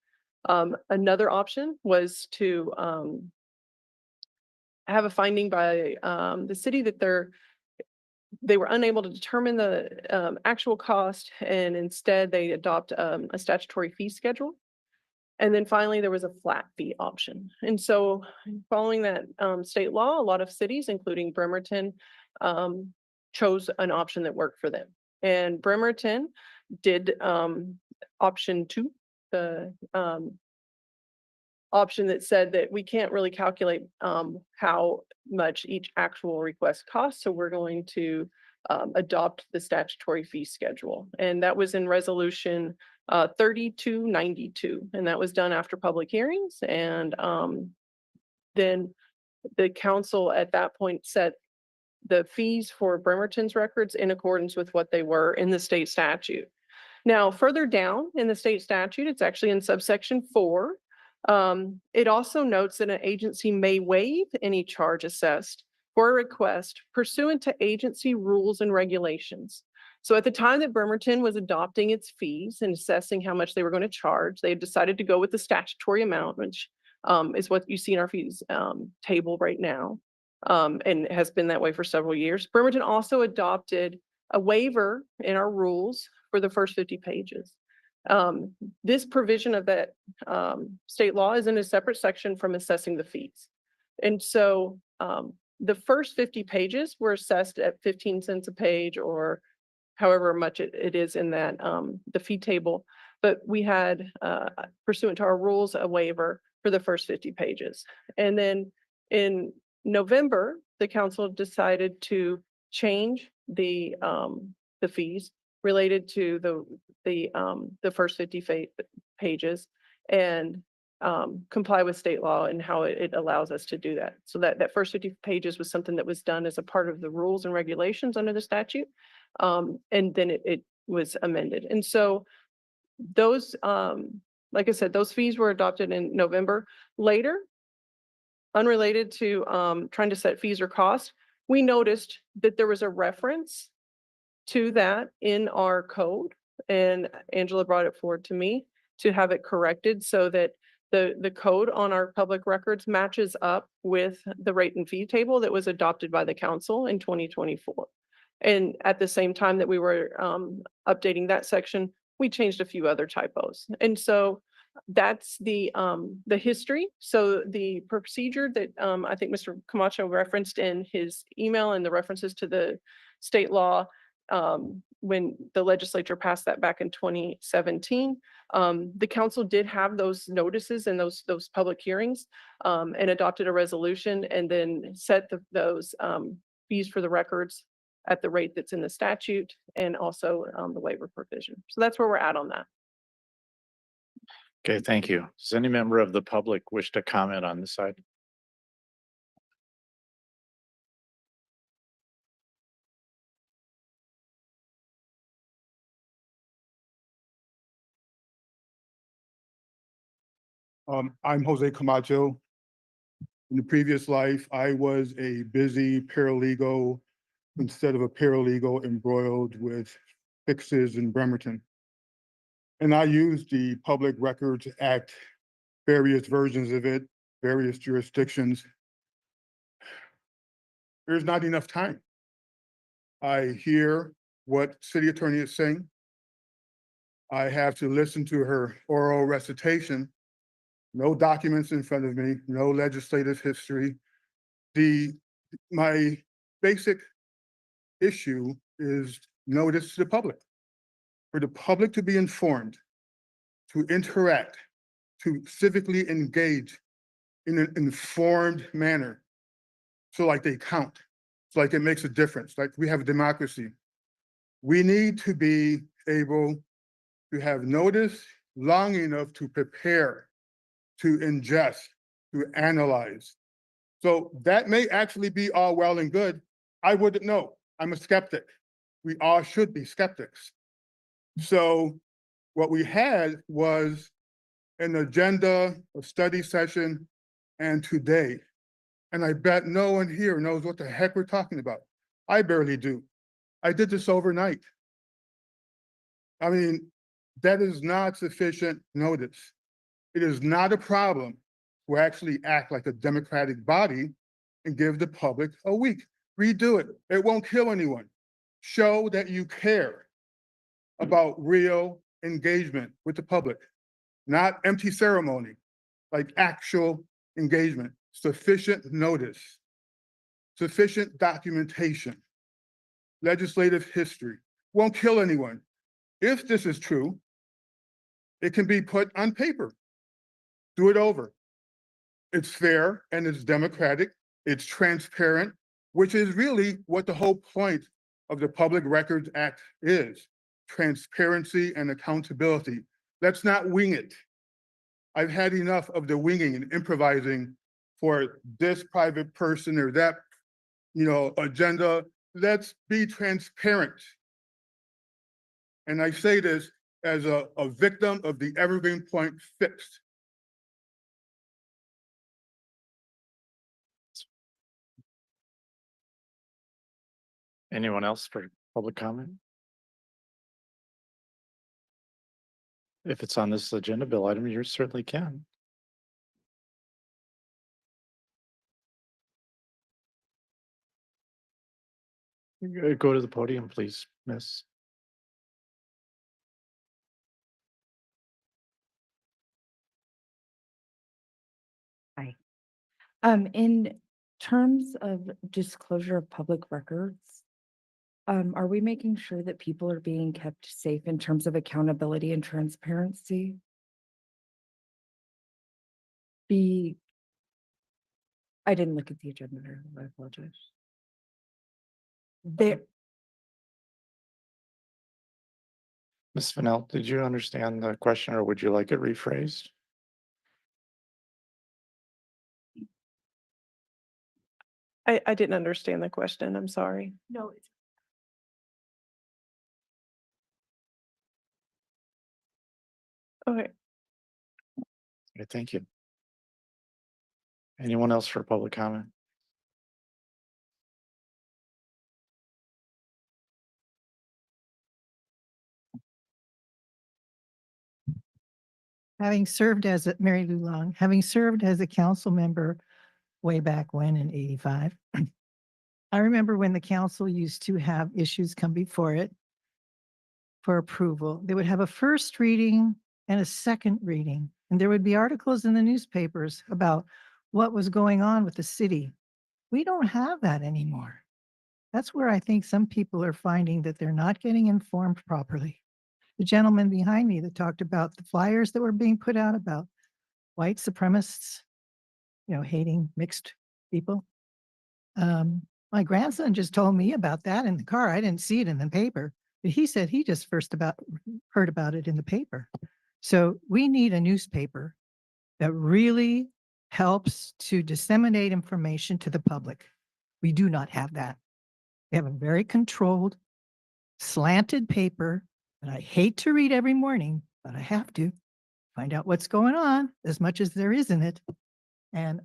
Another option was to have a finding by the city that they were unable to determine the actual cost, and instead they adopt a statutory fee schedule. And then finally, there was a flat fee option. And so following that state law, a lot of cities, including Bremerton, chose an option that worked for them. And Bremerton did option 2, the option that said that we can't really calculate how much each actual request costs. So we're going to adopt the statutory fee schedule. And that was in resolution 3292. And that was done after public hearings. And then the council at that point set the fees for Bremerton's records in accordance with what they were in the state statute. Now, further down in the state statute, it's actually in subsection 4. It also notes that an agency may waive any charge assessed for a request pursuant to agency rules and regulations. So at the time that Bremerton was adopting its fees and assessing how much they were going to charge, they decided to go with the statutory amount, which is what you see in our fees table right now, and has been that way for several years. Bremerton also adopted a waiver in our rules for the first 50 pages. This provision of that state law is in a separate section from assessing the fees. And so the first 50 pages were assessed at 15 cents a page, or however much it is in that the fee table. But we had, pursuant to our rules, a waiver for the first 50 pages. And then in November, the council decided to change the fees related to the first 50 pages and comply with state law and how it allows us to do that. So that first 50 pages was something that was done as a part of the rules and regulations under the statute. And then it was amended. And so those, like I said, those fees were adopted in November. Later, unrelated to trying to set fees or costs, we noticed that there was a reference to that in our code, and Angela brought it forward to me to have it corrected so that the code on our public records matches up with the rate and fee table that was adopted by the council in 2024. And at the same time that we were updating that section, we changed a few other typos. And so that's the history. So the procedure that I think Mr. Camacho referenced in his email and the references to the state law when the legislature passed that back in 2017, the council did have those notices and those public hearings and adopted a resolution and then set those fees for the records at the rate that's in the statute and also the waiver provision. So that's where we're at on that. Okay, thank you. Does any member of the public wish to comment on this side? I'm Jose Camacho. In the previous life, I was a busy paralegal instead of a paralegal embroiled with fixes in Bremerton. And I used the Public Records Act, various versions of it, various jurisdictions. There's not enough time. I hear what city attorney is saying. I have to listen to her oral recitation. No documents in front of me, no legislative history. My basic issue is notice to the public. For the public to be informed, to interact, to civically engage in an informed manner. So like they count. It's like it makes a difference. Like we have a democracy. We need to be able to have notice long enough to prepare, to ingest, to analyze. So that may actually be all well and good. I wouldn't know. I'm a skeptic. We all should be skeptics. So what we had was an agenda, a study session, and today. And I bet no one here knows what the heck we're talking about. I barely do. I did this overnight. I mean, that is not sufficient notice. It is not a problem to actually act like a democratic body and give the public a week. Redo it. It won't kill anyone. Show that you care about real engagement with the public, not empty ceremony, like actual engagement, sufficient notice, sufficient documentation, legislative history. Won't kill anyone. If this is true, it can be put on paper. Do it over. It's fair and it's democratic. It's transparent, which is really what the whole point of the Public Records Act is. Transparency and accountability. Let's not wing it. I've had enough of the winging and improvising for this private person or that, agenda. Let's be transparent. And I say this as a victim of the Evergreen Point fix. Anyone else for public comment? If it's on this agenda bill item, you certainly can. Go to the podium, please, miss. In terms of disclosure of public records, are we making sure that people are being kept safe in terms of accountability and transparency? I didn't look at the agenda. I apologize. There, Ms. Fennell, did you understand the question or would you like it rephrased? I didn't understand the question. I'm sorry. no, Okay. Okay, thank you. Anyone else for public comment? Having served as Mary Lou Long, having served as a council member way back when in 85, I remember when the council used to have issues come before it for approval. They would have a first reading and a second reading, and there would be articles in the newspapers about what was going on with the city. We don't have that anymore. That's where I think some people are finding that they're not getting informed properly. The gentleman behind me that talked about the flyers that were being put out about white supremacists, hating mixed people. My grandson just told me about that in the car. I didn't see it in the paper, but he said he just heard about it in the paper. So we need a newspaper that really helps to disseminate information to the public. We do not have that. We have a very controlled, slanted paper that I hate to read every morning, but I have to find out what's going on as much as there is in it. And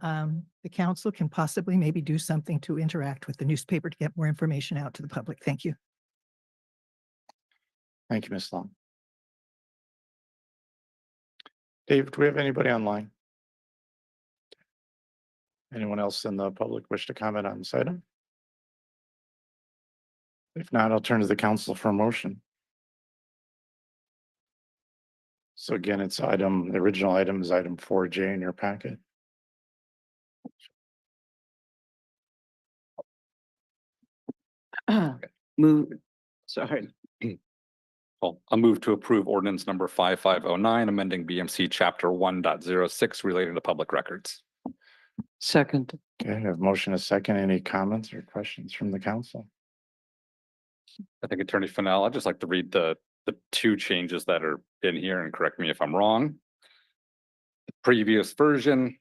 the council can possibly maybe do something to interact with the newspaper to get more information out to the public. Thank you. Thank you, Ms. Long. Dave, do we have anybody online? Anyone else in the public wish to comment on this item? If not, I'll turn to the council for a motion. So again, it's the original item is item 4J in your packet. Move, sorry. Well, I'll move to approve ordinance number 5509, amending BMC chapter 1.06 related to public records. Second. Okay, I have motion a second. Any comments or questions from the council? I think Attorney Fennell, I'd just like to read the two changes that are in here and correct me if I'm wrong. The previous version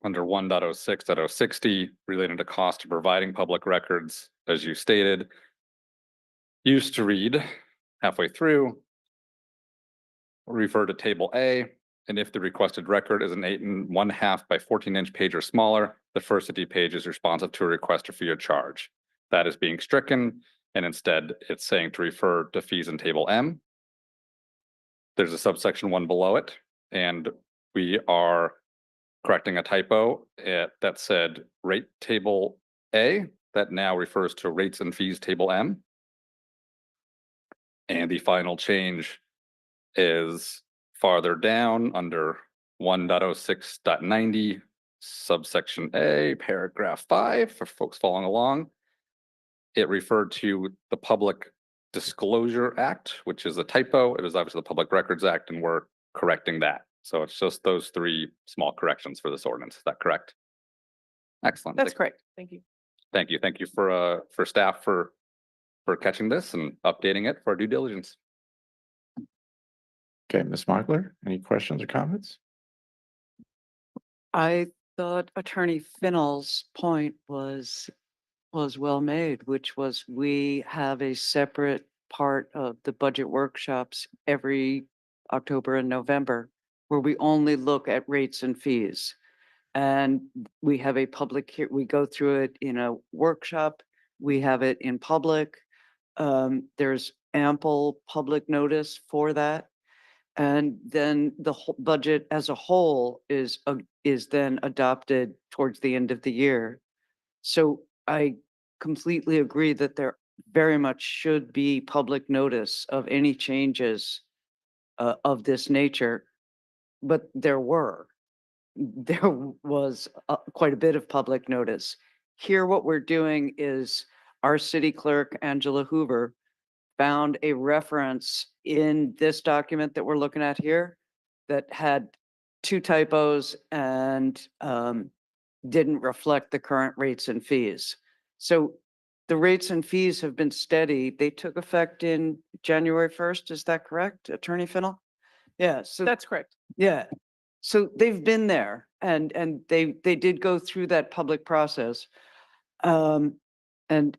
under 1.06.060 related to cost of providing public records, as you stated, used to read halfway through, refer to table A, and if the requested record is an 8 1/2 by 14-inch page or smaller, the first 50 page is responsive to a request or fee or charge. That is being stricken, and instead it's saying to refer to fees in table M. There's a subsection 1 below it, and we are correcting a typo that said rate table A, that now refers to rates and fees table M. And the final change is farther down under 1.06.90 subsection A, paragraph 5, for folks following along. It referred to the Public Disclosure Act, which is a typo. It is obviously the Public Records Act, and we're correcting that. So it's just those 3 small corrections for this ordinance. Is that correct? Excellent. That's correct. Thank you. Thank you. Thank you for staff for catching this and updating it for our due diligence. Okay, Ms. Mochler, any questions or comments? I thought Attorney Fennell's point was well made, which was we have a separate part of the budget workshops every October and November where we only look at rates and fees. And we have a public here, we go through it in a workshop, we have it in public. There's ample public notice for that. And then the whole budget as a whole is then adopted towards the end of the year. So I completely agree that there very much should be public notice of any changes of this nature, but there was quite a bit of public notice. Here, what we're doing is our city clerk, Angela Hoover, found a reference in this document that we're looking at here that had 2 typos and didn't reflect the current rates and fees. So the rates and fees have been steady. They took effect in January 1st. Is that correct, Attorney Fennell? Yeah, so That's correct. yeah. So they've been there and they did go through that public process. And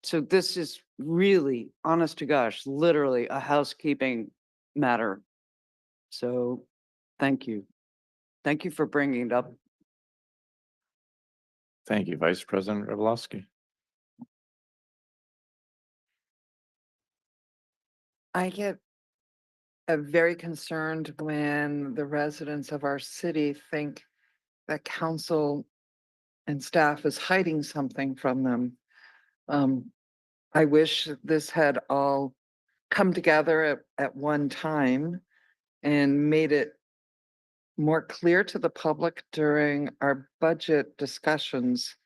so this is really, honest to gosh, literally a housekeeping matter. So thank you. Thank you for bringing it up. Thank you, Vice President Revlowski. I get very concerned when the residents of our city think that council and staff is hiding something from them. I wish this had all come together at one time and made it more clear to the public during our budget discussions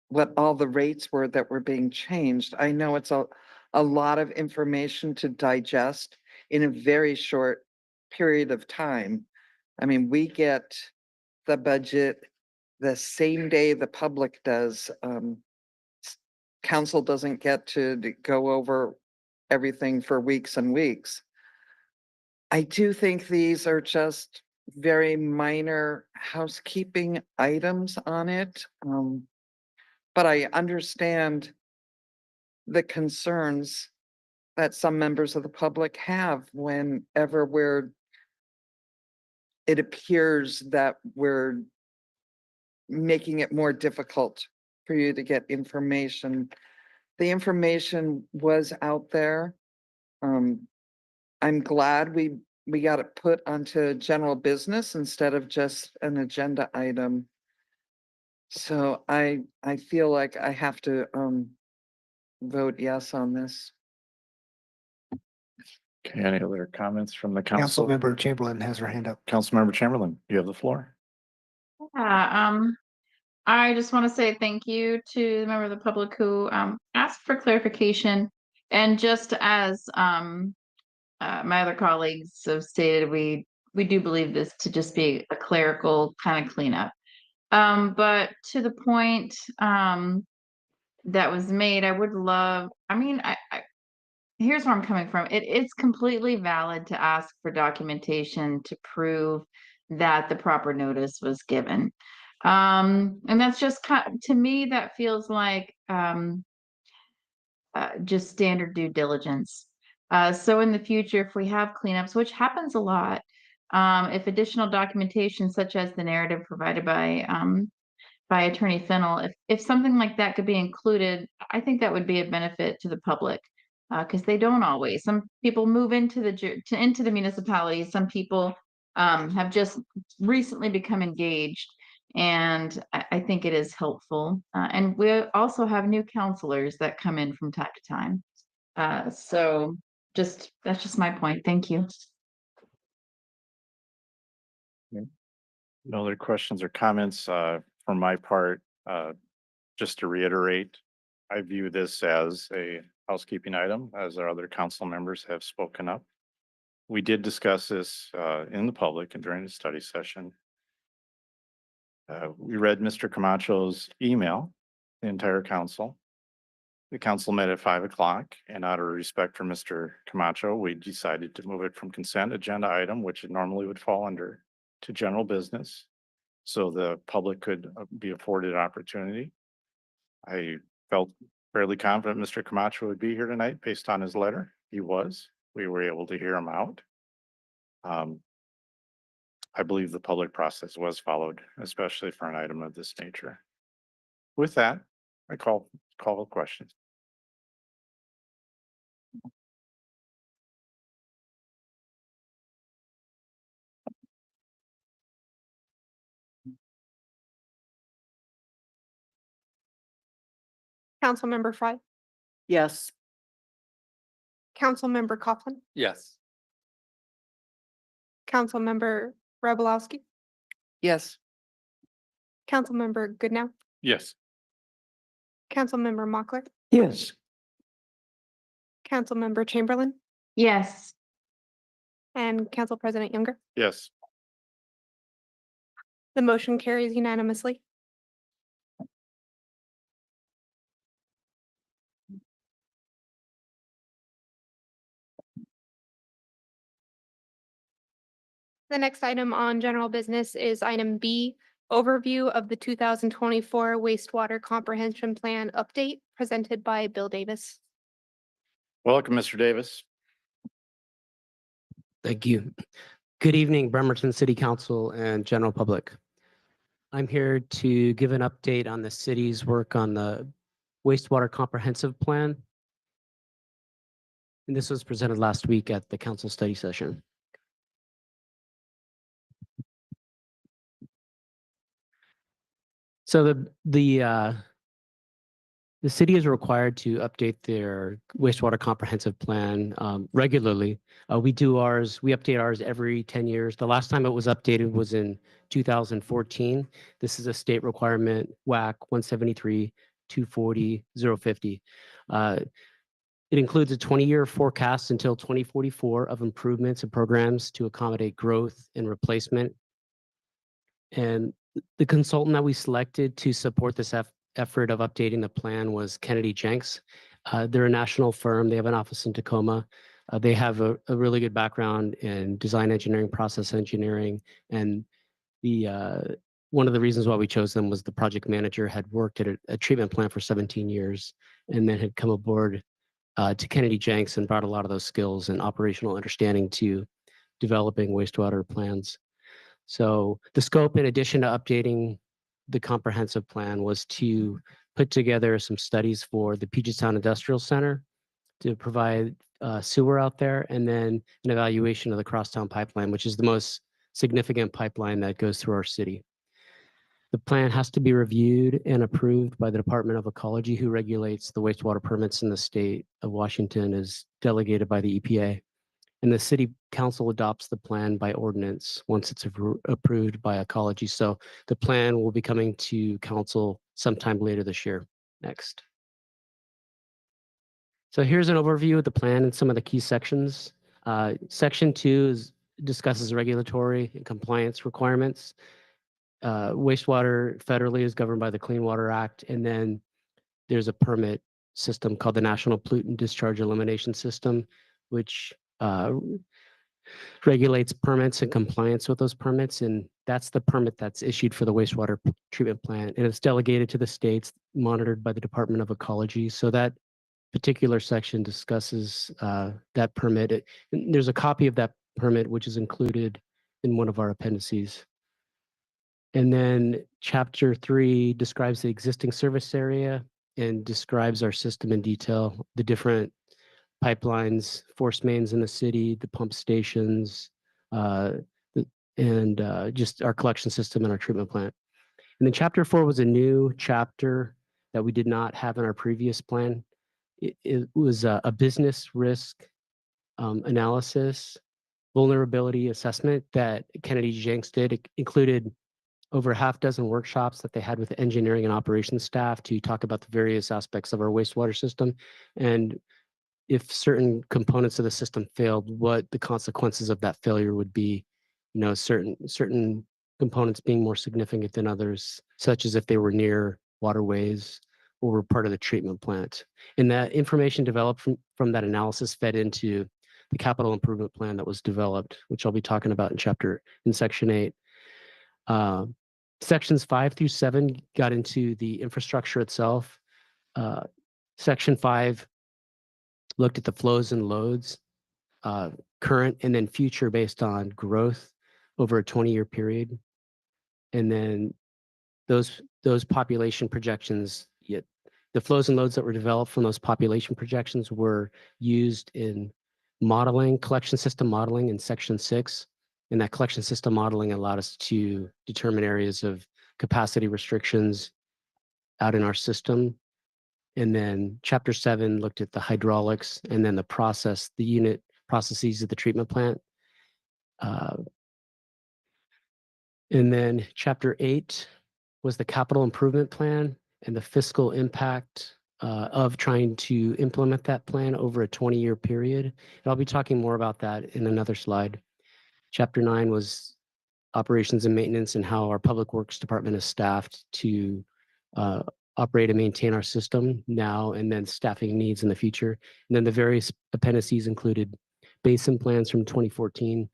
what all the rates were that were being changed. I know it's a lot of information to digest in a very short period of time. I mean, we get the budget the same day the public does. Council doesn't get to go over everything for weeks and weeks. I do think these are just very minor housekeeping items on it. But I understand the concerns that some members of the public have whenever it appears that we're making it more difficult for you to get information. The information was out there. I'm glad we got it put onto general business instead of just an agenda item. So I feel like I have to vote yes on this. Okay, any other comments from the council? Councilmember Chamberlain has her hand up. Councilmember Chamberlain, you have the floor. Yeah, I just want to say thank you to the member of the public who asked for clarification. And just as my other colleagues have stated, we do believe this to just be a clerical kind of cleanup. But to the point that was made, I would love, I mean, here's where I'm coming from. It's completely valid to ask for documentation to prove that the proper notice was given. And that's just to me, that feels like just standard due diligence. So in the future, if we have cleanups, which happens a lot, if additional documentation such as the narrative provided by Attorney Fennell, if something like that could be included, I think that would be a benefit to the public, because they don't always. Some people move into the municipality. Some people have just recently become engaged, and I think it is helpful. And we also have new counselors that come in from time to time. So that's just my point. Thank you. No other questions or comments from my part. Just to reiterate, I view this as a housekeeping item, as our other council members have spoken up. We did discuss this in the public and during the study session. We read Mr. Camacho's email, the entire council. The council met at 5 o'clock, and out of respect for Mr. Camacho, we decided to move it from consent agenda item, which it normally would fall under, to general business, so the public could be afforded opportunity. I felt fairly confident Mr. Camacho would be here tonight based on his letter. He was. We were able to hear him out. I believe the public process was followed, especially for an item of this nature. With that, I call the questions. Councilmember Frye, Yes. Councilmember Coughlin, Yes. Councilmember Robolowski, Yes. Councilmember Goodnow, Yes. Councilmember Mochler, Yes. Councilmember Chamberlain, Yes. and Council President Younger. Yes. The motion carries unanimously. The next item on general business is item B, overview of the 2024 wastewater comprehension plan update presented by Bill Davis. Welcome, Mr. Davis. Thank you. Good evening, Bremerton City Council and general public. I'm here to give an update on the city's work on the wastewater comprehensive plan. And this was presented last week at the council study session. So the city is required to update their wastewater comprehensive plan regularly. We update ours every 10 years. The last time it was updated was in 2014. This is a state requirement, WAC 173-240-050. It includes a 20-year forecast until 2044 of improvements and programs to accommodate growth and replacement. And the consultant that we selected to support this effort of updating the plan was Kennedy Jenks. They're a national firm. They have an office in Tacoma. They have a really good background in design engineering, process engineering, and one of the reasons why we chose them was the project manager had worked at a treatment plant for 17 years and then had come aboard to Kennedy Jenks and brought a lot of those skills and operational understanding to developing wastewater plans. So the scope, in addition to updating the comprehensive plan, was to put together some studies for the Puget Sound Industrial Center to provide sewer out there, and then an evaluation of the Crosstown Pipeline, which is the most significant pipeline that goes through our city. The plan has to be reviewed and approved by the Department of Ecology, who regulates the wastewater permits in the state of Washington, is delegated by the EPA. And the city council adopts the plan by ordinance once it's approved by ecology. So the plan will be coming to council sometime later this year. Next. So here's an overview of the plan and some of the key sections. Section 2 discusses regulatory and compliance requirements. wastewater federally is governed by the Clean Water Act, and then there's a permit system called the National Pollutant Discharge Elimination System, which regulates permits and compliance with those permits. And that's the permit that's issued for the wastewater treatment plant. And it's delegated to the states, monitored by the Department of Ecology. So that particular section discusses that permit. And there's a copy of that permit, which is included in one of our appendices. And then chapter 3 describes the existing service area and describes our system in detail, the different pipelines, force mains in the city, the pump stations, and just our collection system and our treatment plant. And then chapter 4 was a new chapter that we did not have in our previous plan. It was a business risk analysis, vulnerability assessment that Kennedy Jenks did. It included over a half dozen workshops that they had with engineering and operations staff to talk about the various aspects of our wastewater system and if certain components of the system failed, what the consequences of that failure would be. You know, certain components being more significant than others, such as if they were near waterways or were part of the treatment plant. And that information developed from that analysis fed into the capital improvement plan that was developed, which I'll be talking about in section 8. Sections 5 through 7 got into the infrastructure itself. Section 5 looked at the flows and loads, current and then future based on growth over a 20-year period. And then those population projections, the flows and loads that were developed from those population projections were used in modeling, collection system modeling in section 6. And that collection system modeling allowed us to determine areas of capacity restrictions out in our system. And then chapter 7 looked at the hydraulics and then the unit processes of the treatment plant. And then chapter 8 was the capital improvement plan and the fiscal impact of trying to implement that plan over a 20-year period. And I'll be talking more about that in another slide. Chapter 9 was operations and maintenance and how our public works department is staffed to operate and maintain our system now and then staffing needs in the future. And then the various appendices included basin plans from 2014,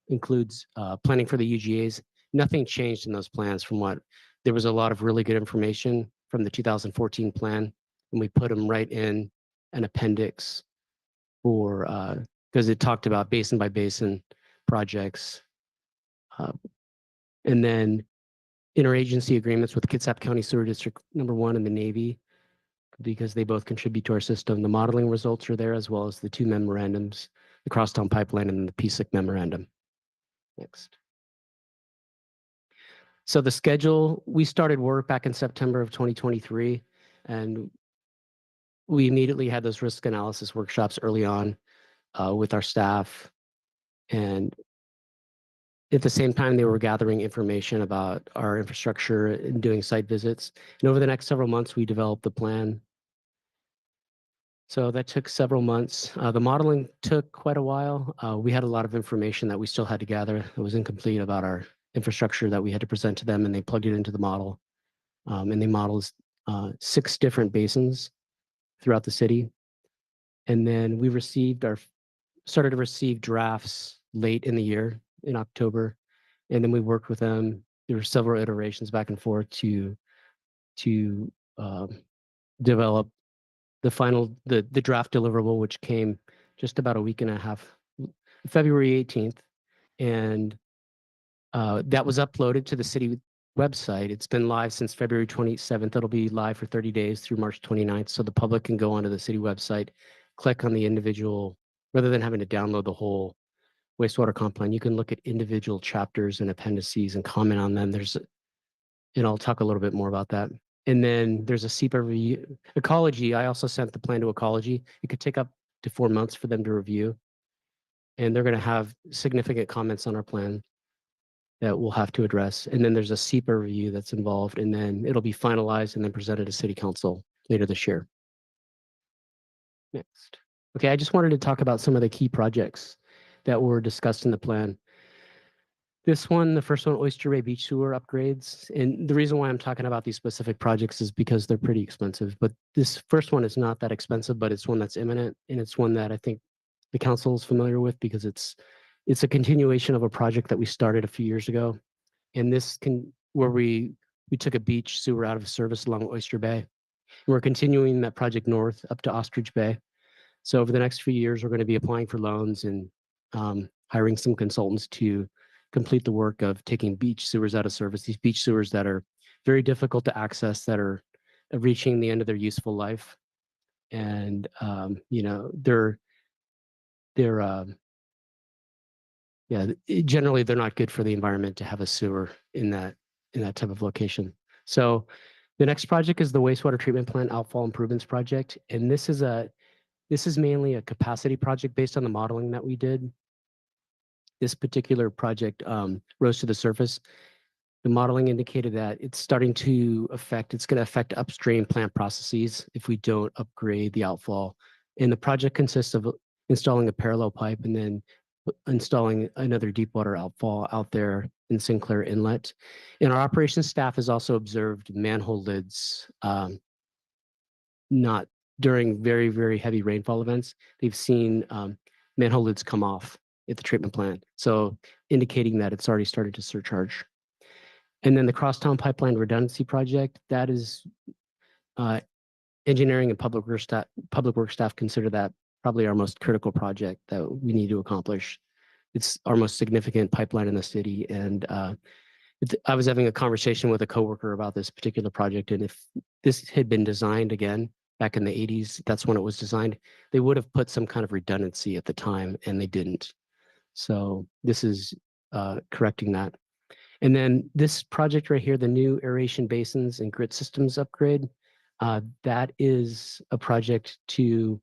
includes planning for the UGAs. Nothing changed in those plans there was a lot of really good information from the 2014 plan, and we put them right in an appendix because it talked about basin by basin projects. And then interagency agreements with Kitsap County Sewer District number 1 and the Navy, because they both contribute to our system. The modeling results are there, as well as the 2 memorandums, the Crosstown Pipeline and the PSIC memorandum. Next. So the schedule, we started work back in September of 2023, and we immediately had those risk analysis workshops early on with our staff. And at the same time, they were gathering information about our infrastructure and doing site visits. And over the next several months, we developed the plan. So that took several months. The modeling took quite a while. We had a lot of information that we still had to gather. It was incomplete about our infrastructure that we had to present to them, and they plugged it into the model. And they modeled 6 different basins throughout the city. And then we started to receive drafts late in the year, in October. And then we worked with them. There were several iterations back and forth to develop the draft deliverable, which came just about a week and a half, February 18th. And that was uploaded to the city website. It's been live since February 27th. It'll be live for 30 days through March 29th. So the public can go onto the city website, click on the individual, rather than having to download the whole wastewater comp plan, you can look at individual chapters and appendices and comment on them. And I'll talk a little bit more about that. And then there's a SEPA review. Ecology, I also sent the plan to Ecology. It could take up to 4 months for them to review. And they're going to have significant comments on our plan that we'll have to address. And then there's a SEPA review that's involved, and then it'll be finalized and then presented to City Council later this year. Next. Okay, I just wanted to talk about some of the key projects that were discussed in the plan. This one, the first one, Oyster Bay Beach Sewer upgrades. And the reason why I'm talking about these specific projects is because they're pretty expensive. But this first one is not that expensive, but it's one that's imminent. And it's one that I think the council is familiar with because it's a continuation of a project that we started a few years ago. And this can, where we took a beach sewer out of service along Oyster Bay. And we're continuing that project north up to Ostrich Bay. So over the next few years, we're going to be applying for loans and hiring some consultants to complete the work of taking beach sewers out of service. These beach sewers that are very difficult to access, that are reaching the end of their useful life, and they're generally they're not good for the environment to have a sewer in that type of location. So the next project is the wastewater treatment plant outfall improvements project, and this is mainly a capacity project based on the modeling that we did. This particular project rose to the surface. The modeling indicated that it's going to affect upstream plant processes if we don't upgrade the outfall. And the project consists of installing a parallel pipe and then installing another deep water outfall out there in Sinclair Inlet. And our operations staff has also observed manhole lids not during very, very heavy rainfall events. They've seen manhole lids come off at the treatment plant, so indicating that it's already started to surcharge. And then the Crosstown Pipeline Redundancy Project, that is engineering and public works staff consider that probably our most critical project that we need to accomplish. It's our most significant pipeline in the city, and I was having a conversation with a coworker about this particular project, and if this had been designed again back in the 80s, that's when it was designed, they would have put some kind of redundancy at the time, and they didn't. So this is correcting that. And then this project right here, the new aeration basins and grit systems upgrade, that is a project to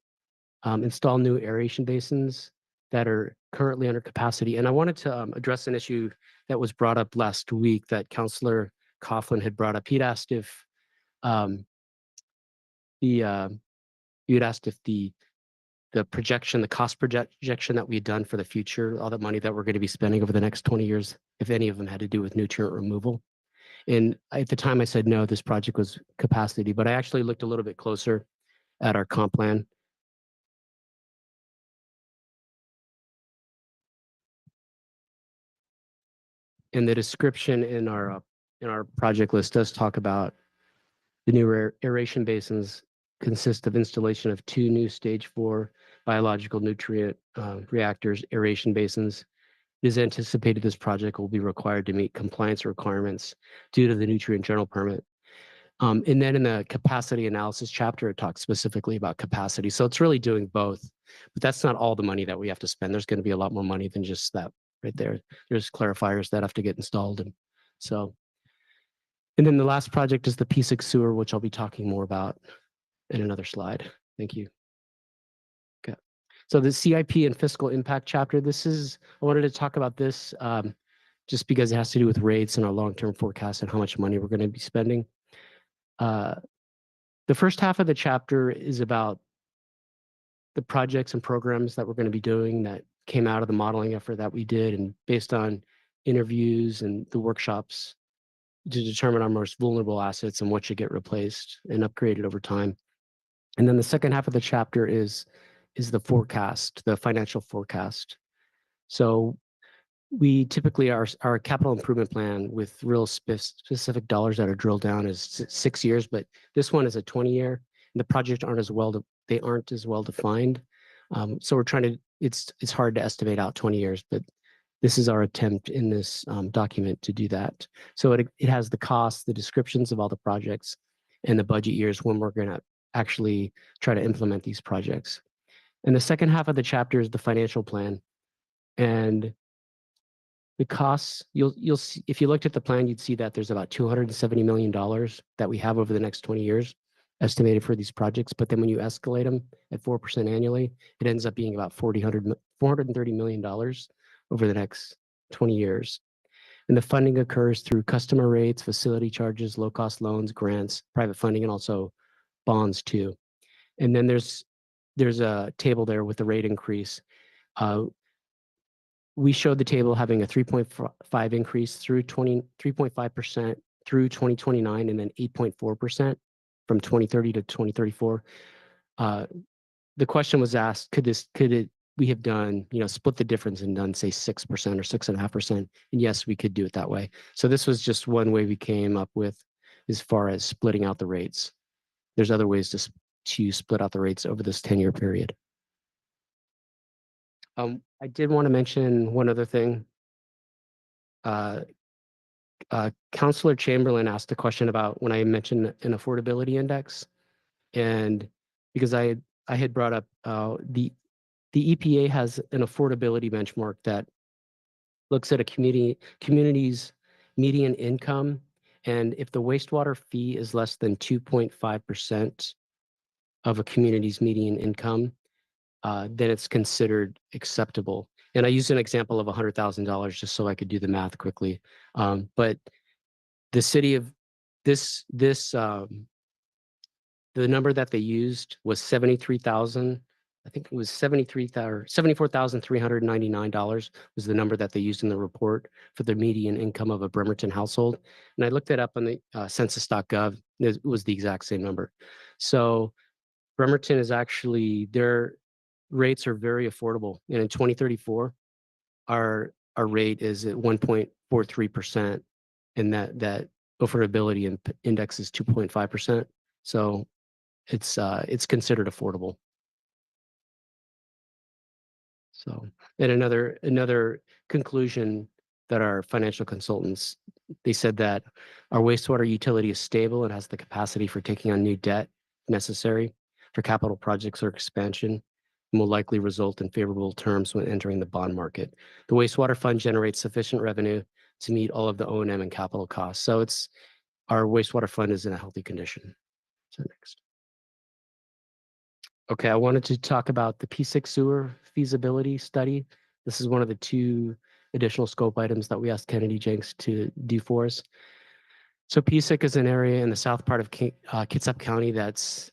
install new aeration basins that are currently under capacity. And I wanted to address an issue that was brought up last week that Councillor Coughlin had brought up. He'd asked if the cost projection that we had done for the future, all that money that we're going to be spending over the next 20 years, if any of them had to do with nutrient removal. And at the time I said, no, this project was capacity, but I actually looked a little bit closer at our comp plan. And the description in our project list does talk about the new aeration basins consist of installation of 2 new stage 4 biological nutrient reactors, aeration basins. It is anticipated this project will be required to meet compliance requirements due to the nutrient general permit. And then in the capacity analysis chapter, it talks specifically about capacity. So it's really doing both, but that's not all the money that we have to spend. There's going to be a lot more money than just that right there. There's clarifiers that have to get installed. And then the last project is the P6 sewer, which I'll be talking more about in another slide. Thank you. Okay. So the CIP and fiscal impact chapter, I wanted to talk about this just because it has to do with rates and our long-term forecast and how much money we're going to be spending. The first half of the chapter is about the projects and programs that we're going to be doing that came out of the modeling effort that we did and based on interviews and the workshops to determine our most vulnerable assets and what should get replaced and upgraded over time. And then the second half of the chapter is the forecast, the financial forecast. So we typically, our capital improvement plan with real specific dollars that are drilled down is 6 years, but this one is a 20-year, and the projects aren't as well defined. So we're trying to, it's hard to estimate out 20 years, but this is our attempt in this document to do that. So it has the costs, the descriptions of all the projects, and the budget years when we're going to actually try to implement these projects. And the second half of the chapter is the financial plan. And the costs, you'll see, if you looked at the plan, you'd see that there's about $270 million that we have over the next 20 years estimated for these projects. But then when you escalate them at 4% annually, it ends up being about $430 million over the next 20 years. And the funding occurs through customer rates, facility charges, low-cost loans, grants, private funding, and also bonds too. And then there's a table there with the rate increase. we showed the table having a 3.5 increase through 3.5% through 2029, and then 8.4% from 2030 to 2034. The question was asked, could we have done, split the difference and done, say, 6% or 6.5%? And yes, we could do it that way. So this was just one way we came up with as far as splitting out the rates. There's other ways to split out the rates over this 10-year period. I did want to mention one other thing. Councilor Chamberlain asked a question about when I mentioned an affordability index, and because I had brought up the EPA has an affordability benchmark that looks at a community's median income, and if the wastewater fee is less than 2.5% of a community's median income, then it's considered acceptable. And I used an example of $100,000 just so I could do the math quickly. But the city of the number that they used was 73,000. I think it was $74,399 was the number that they used in the report for the median income of a Bremerton household. And I looked it up on the census.gov. It was the exact same number. So Bremerton is actually, their rates are very affordable. And in 2034, our rate is at 1.43%, and that affordability index is 2.5%. So it's considered affordable. So, and another conclusion that our financial consultants, they said that our wastewater utility is stable and has the capacity for taking on new debt necessary for capital projects or expansion, and will likely result in favorable terms when entering the bond market. The wastewater fund generates sufficient revenue to meet all of the O&M and capital costs. So our wastewater fund is in a healthy condition. So next. Okay, I wanted to talk about the P6 sewer feasibility study. This is one of the 2 additional scope items that we asked Kennedy Jenks to do for us. So P6 is an area in the south part of Kitsap County that's,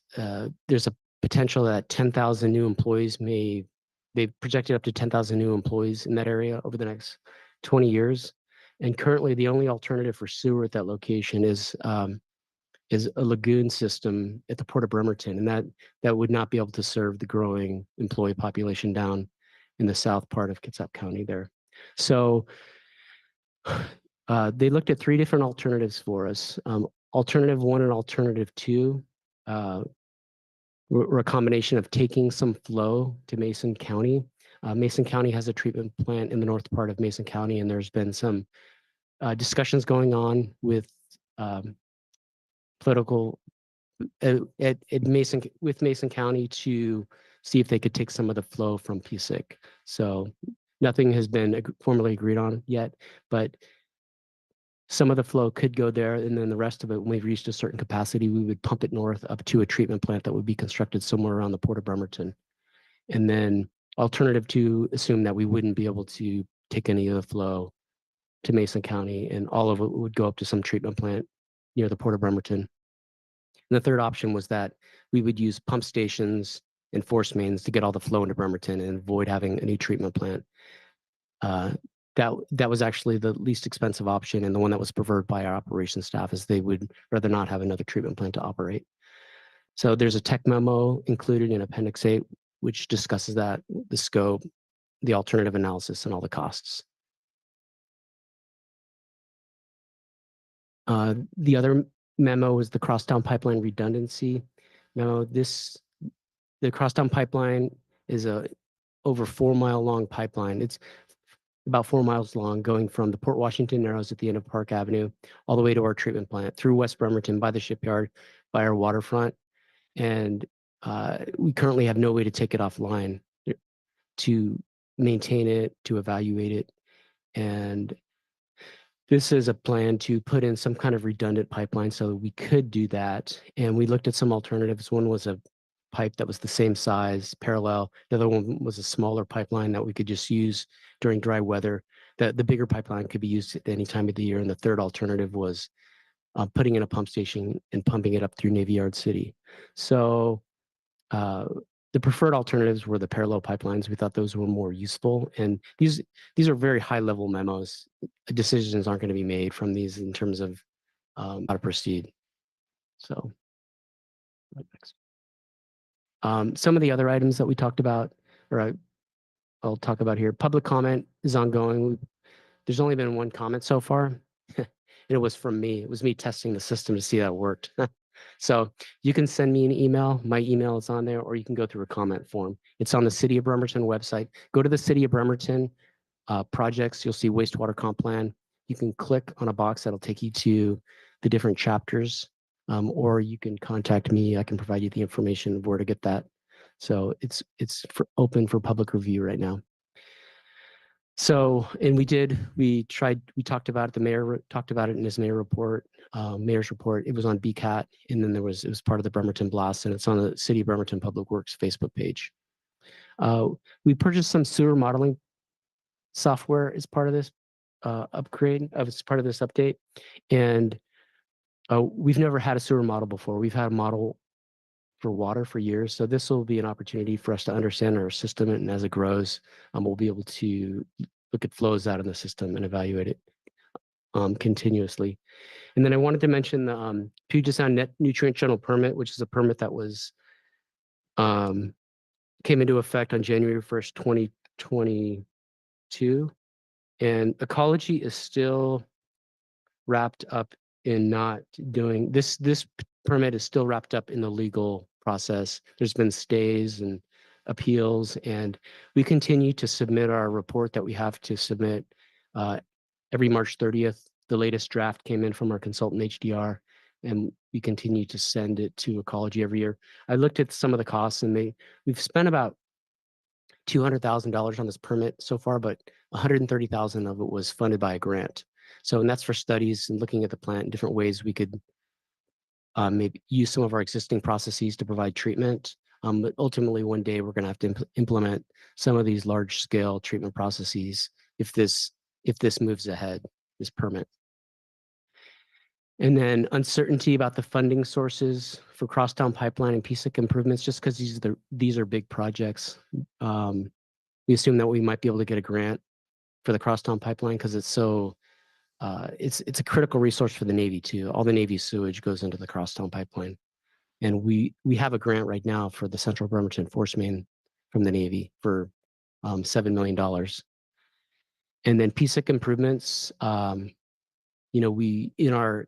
there's a potential that 10,000 new employees they've projected up to 10,000 new employees in that area over the next 20 years. And currently the only alternative for sewer at that location is a lagoon system at the Port of Bremerton, and that would not be able to serve the growing employee population down in the south part of Kitsap County there. So they looked at 3 different alternatives for us. Alternative 1 and alternative 2 were a combination of taking some flow to Mason County. Mason County has a treatment plant in the north part of Mason County, and there's been some discussions going on with political at Mason County to see if they could take some of the flow from PSIC. So nothing has been formally agreed on yet, but some of the flow could go there, and then the rest of it, when we've reached a certain capacity, we would pump it north up to a treatment plant that would be constructed somewhere around the Port of Bremerton. And then alternative 2 assume that we wouldn't be able to take any of the flow to Mason County, and all of it would go up to some treatment plant near the Port of Bremerton. And the third option was that we would use pump stations and force mains to get all the flow into Bremerton and avoid having a new treatment plant. That was actually the least expensive option, and the one that was preferred by our operations staff, is they would rather not have another treatment plant to operate. So there's a tech memo included in Appendix 8, which discusses that, the scope, the alternative analysis, and all the costs. The other memo is the crosstown pipeline redundancy memo. The crosstown pipeline is a over 4-mile long pipeline. It's about 4 miles long, going from the Port Washington Narrows at the end of Park Avenue all the way to our treatment plant, through West Bremerton, by the shipyard, by our waterfront. And we currently have no way to take it offline, to maintain it, to evaluate it. And this is a plan to put in some kind of redundant pipeline so we could do that. And we looked at some alternatives. One was a pipe that was the same size, parallel. The other one was a smaller pipeline that we could just use during dry weather. The bigger pipeline could be used at any time of the year. And the third alternative was putting in a pump station and pumping it up through Navy Yard City. So the preferred alternatives were the parallel pipelines. We thought those were more useful. And these are very high level memos. Decisions aren't going to be made from these in terms of how to proceed. So next. Some of the other items that we talked about, or I'll talk about here. Public comment is ongoing. There's only been one comment so far. And it was from me. It was me testing the system to see that it worked. So you can send me an email. My email is on there, or you can go through a comment form. It's on the City of Bremerton website. Go to the City of Bremerton projects. You'll see wastewater comp plan. You can click on a box that'll take you to the different chapters, or you can contact me. I can provide you the information of where to get that. So it's open for public review right now. So, and we talked about it, the mayor talked about it in his mayor's report. It was on BCAT, and then it was part of the Bremerton Blast, and it's on the City of Bremerton Public Works Facebook page. We purchased some sewer modeling software as part of this as part of this update. And we've never had a sewer model before. We've had a model for water for years. So this will be an opportunity for us to understand our system, and as it grows, we'll be able to look at flows out of the system and evaluate it continuously. And then I wanted to mention the Puget Sound Net Nutrient General Permit, which is a permit that was came into effect on January 1st, 2022. And ecology is still wrapped up in not doing this. This permit is still wrapped up in the legal process. There's been stays and appeals, and we continue to submit our report that we have to submit every March 30th. The latest draft came in from our consultant HDR, and we continue to send it to ecology every year. I looked at some of the costs, and we've spent about $200,000 on this permit so far, but $130,000 of it was funded by a grant. So, and that's for studies and looking at the plant and different ways we could maybe use some of our existing processes to provide treatment. But ultimately, one day we're going to have to implement some of these large-scale treatment processes if this moves ahead, this permit. And then uncertainty about the funding sources for crosstown pipeline and PSIC improvements, just because these are big projects. We assume that we might be able to get a grant for the crosstown pipeline because it's so it's a critical resource for the Navy too. All the Navy sewage goes into the crosstown pipeline, and we have a grant right now for the Central Bremerton Force Main from the Navy for $7 million. And then PSIC improvements. We in our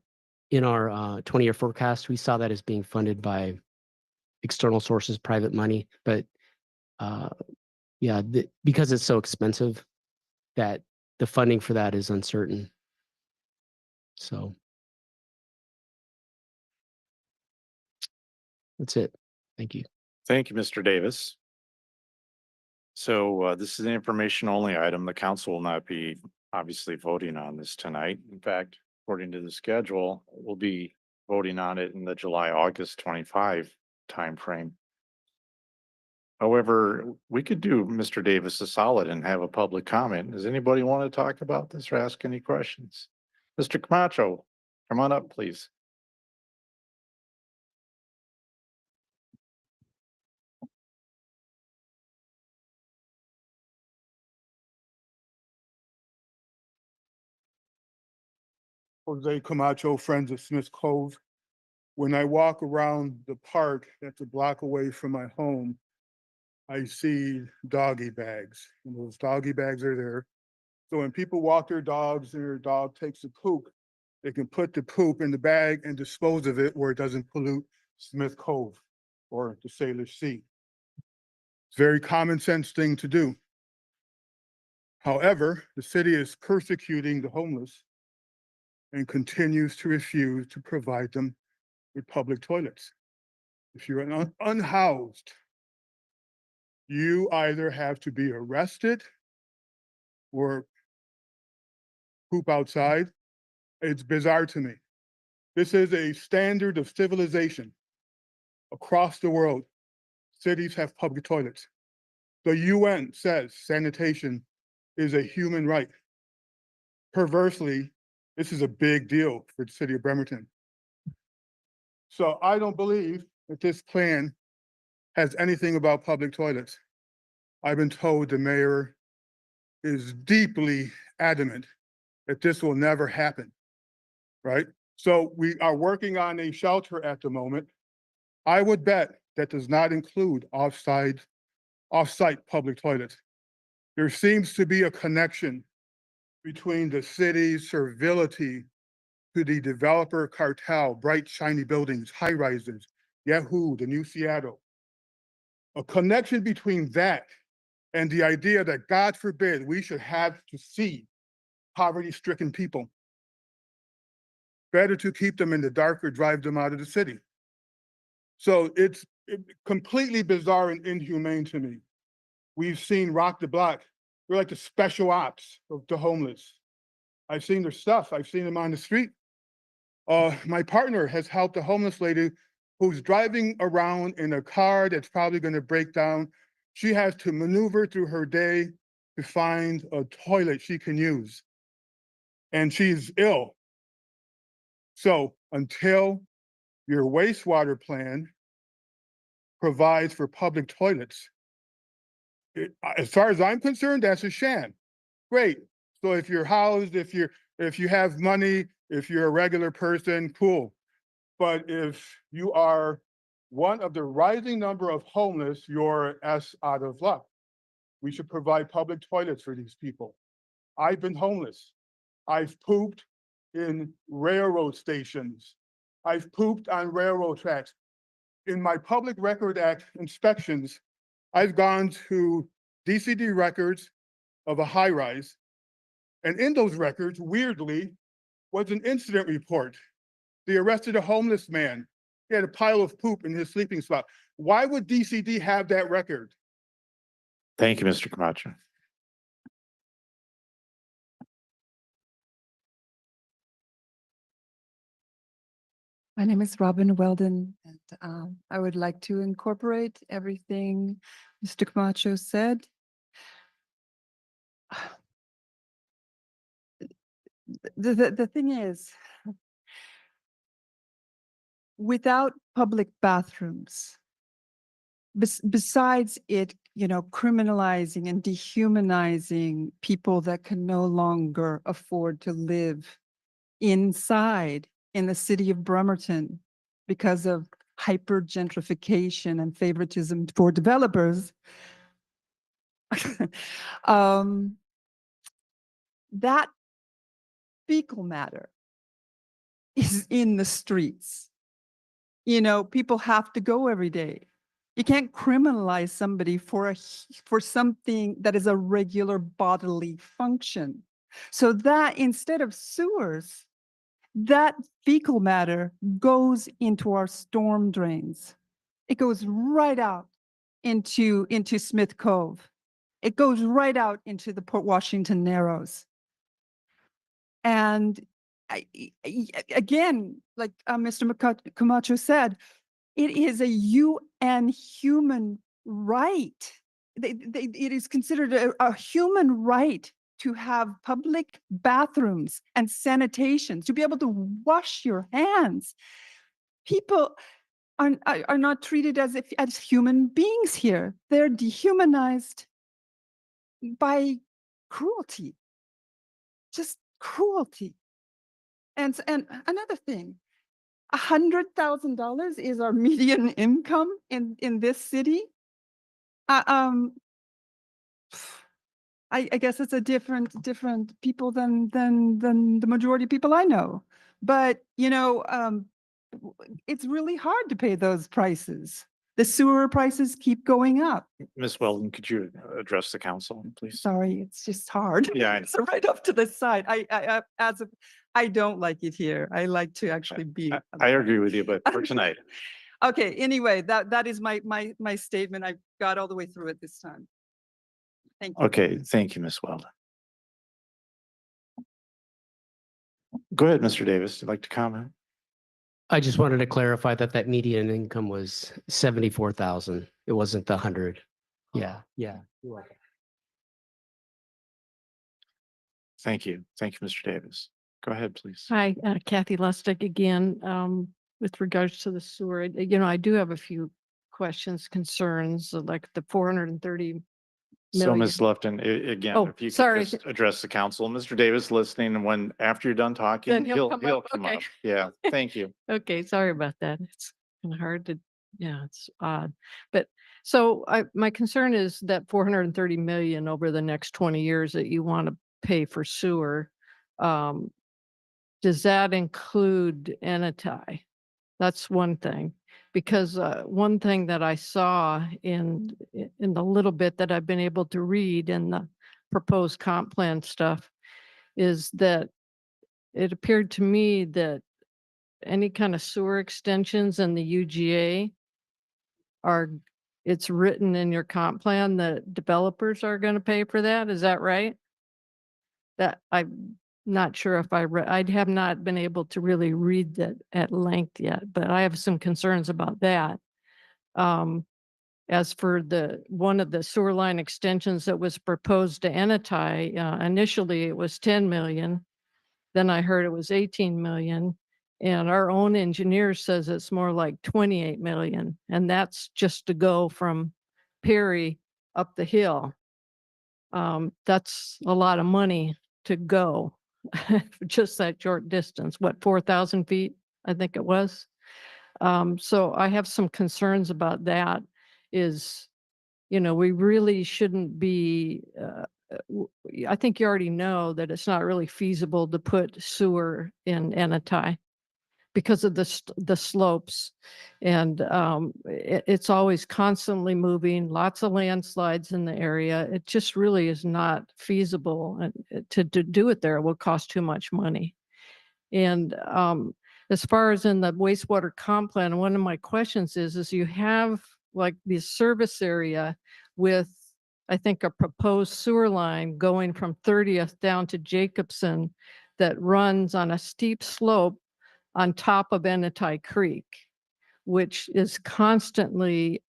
20-year forecast, we saw that as being funded by external sources, private money, but because it's so expensive, that the funding for that is uncertain. So that's it. Thank you. Thank you, Mr. Davis. So this is an information only item. The council will not be obviously voting on this tonight. In fact, according to the schedule, we'll be voting on it in the July-August 25 timeframe. However, we could do Mr. Davis a solid and have a public comment. Does anybody want to talk about this or ask any questions? Mr. Camacho, come on up, please. Jose Camacho, Friends of Smith Cove. When I walk around the park that's a block away from my home, I see doggy bags, and those doggy bags are there. So when people walk their dogs and their dog takes a poop, they can put the poop in the bag and dispose of it where it doesn't pollute Smith Cove or the Salish Sea. It's a very common sense thing to do. However, the city is persecuting the homeless and continues to refuse to provide them with public toilets. If you're unhoused, you either have to be arrested or poop outside. It's bizarre to me. This is a standard of civilization. Across the world, cities have public toilets. The UN says sanitation is a human right. Perversely, this is a big deal for the city of Bremerton. So I don't believe that this plan has anything about public toilets. I've been told the mayor is deeply adamant that this will never happen, right? So we are working on a shelter at the moment. I would bet that does not include off-site public toilets. There seems to be a connection between the city's servility to the developer cartel, bright, shiny buildings, high rises, Yahoo, the New Seattle. A connection between that and the idea that, God forbid, we should have to see poverty-stricken people. Better to keep them in the dark or drive them out of the city. So it's completely bizarre and inhumane to me. We've seen Rock the Block. They're like the special ops of the homeless. I've seen their stuff. I've seen them on the street. My partner has helped a homeless lady who's driving around in a car that's probably going to break down. She has to maneuver through her day to find a toilet she can use. And she's ill. So until your wastewater plan provides for public toilets, as far as I'm concerned, that's a sham. Great. So if you're housed, if you have money, if you're a regular person, cool. But if you are one of the rising number of homeless, you're out of luck. We should provide public toilets for these people. I've been homeless. I've pooped in railroad stations. I've pooped on railroad tracks. In my Public Record Act inspections, I've gone to DCD records of a high rise. And in those records, weirdly, was an incident report. They arrested a homeless man. He had a pile of poop in his sleeping spot. Why would DCD have that record? Thank you, Mr. Camacho. My name is Robin Weldon, and I would like to incorporate everything Mr. Camacho said. The thing is, without public bathrooms, besides it, criminalizing and dehumanizing people that can no longer afford to live inside in the city of Bremerton because of hyper gentrification and favoritism for developers. That fecal matter is in the streets. People have to go every day. You can't criminalize somebody for something that is a regular bodily function. So that instead of sewers, that fecal matter goes into our storm drains. It goes right out into Smith Cove. It goes right out into the Port Washington Narrows. And again, like Mr. Camacho said, it is a UN human right. It is considered a human right to have public bathrooms and sanitation, to be able to wash your hands. People are not treated as human beings here. They're dehumanized by cruelty, just cruelty. And another thing, $100,000 is our median income in this city. I guess it's a different people than the majority of people I know. But it's really hard to pay those prices. The sewer prices keep going up. Ms. Weldon, could you address the council, please? Sorry, it's just hard. Yeah, I know. It's right up to the side. I don't like it here. I like to actually be. I agree with you, but for tonight. Okay, anyway, that is my statement. I got all the way through it this time. Thank you. Okay, thank you, Ms. Weldon. Go ahead, Mr. Davis. You'd like to comment? I just wanted to clarify that median income was 74,000. It wasn't the 100. Yeah. You're welcome. Thank you. Thank you, Mr. Davis. Go ahead, please. Hi, Kathy Lustig again. With regards to the sewer, I do have a few questions, concerns, like the 430 So million. Ms. Lufton, again, Oh, if you sorry. could just address the council, Mr. Davis listening, and when, after you're done talking, Then he'll come he'll up, come okay. up. Yeah, thank you. Okay, sorry about that. It's kind of hard to, yeah, it's odd. But so my concern is that 430 million over the next 20 years that you want to pay for sewer. Does that include Enitai? That's one thing. Because one thing that I saw in the little bit that I've been able to read in the proposed comp plan stuff is that it appeared to me that any kind of sewer extensions in the UGA are, it's written in your comp plan that developers are going to pay for that. Is that right? That I'm not sure if I have not been able to really read that at length yet, but I have some concerns about that. As for one of the sewer line extensions that was proposed to Enitai, initially it was 10 million. Then I heard it was 18 million. And our own engineer says it's more like 28 million. And that's just to go from Perry up the hill. That's a lot of money to go for just that short distance. What, 4,000 feet? I think it was. So I have some concerns about that is, we really shouldn't be, I think you already know that it's not really feasible to put sewer in Enitai because of the slopes. And it's always constantly moving, lots of landslides in the area. It just really is not feasible. And to do it there will cost too much money. And as far as in the wastewater comp plan, one of my questions is you have like the service area with, I think, a proposed sewer line going from 30th down to Jacobson that runs on a steep slope on top of Enitai Creek, which is constantly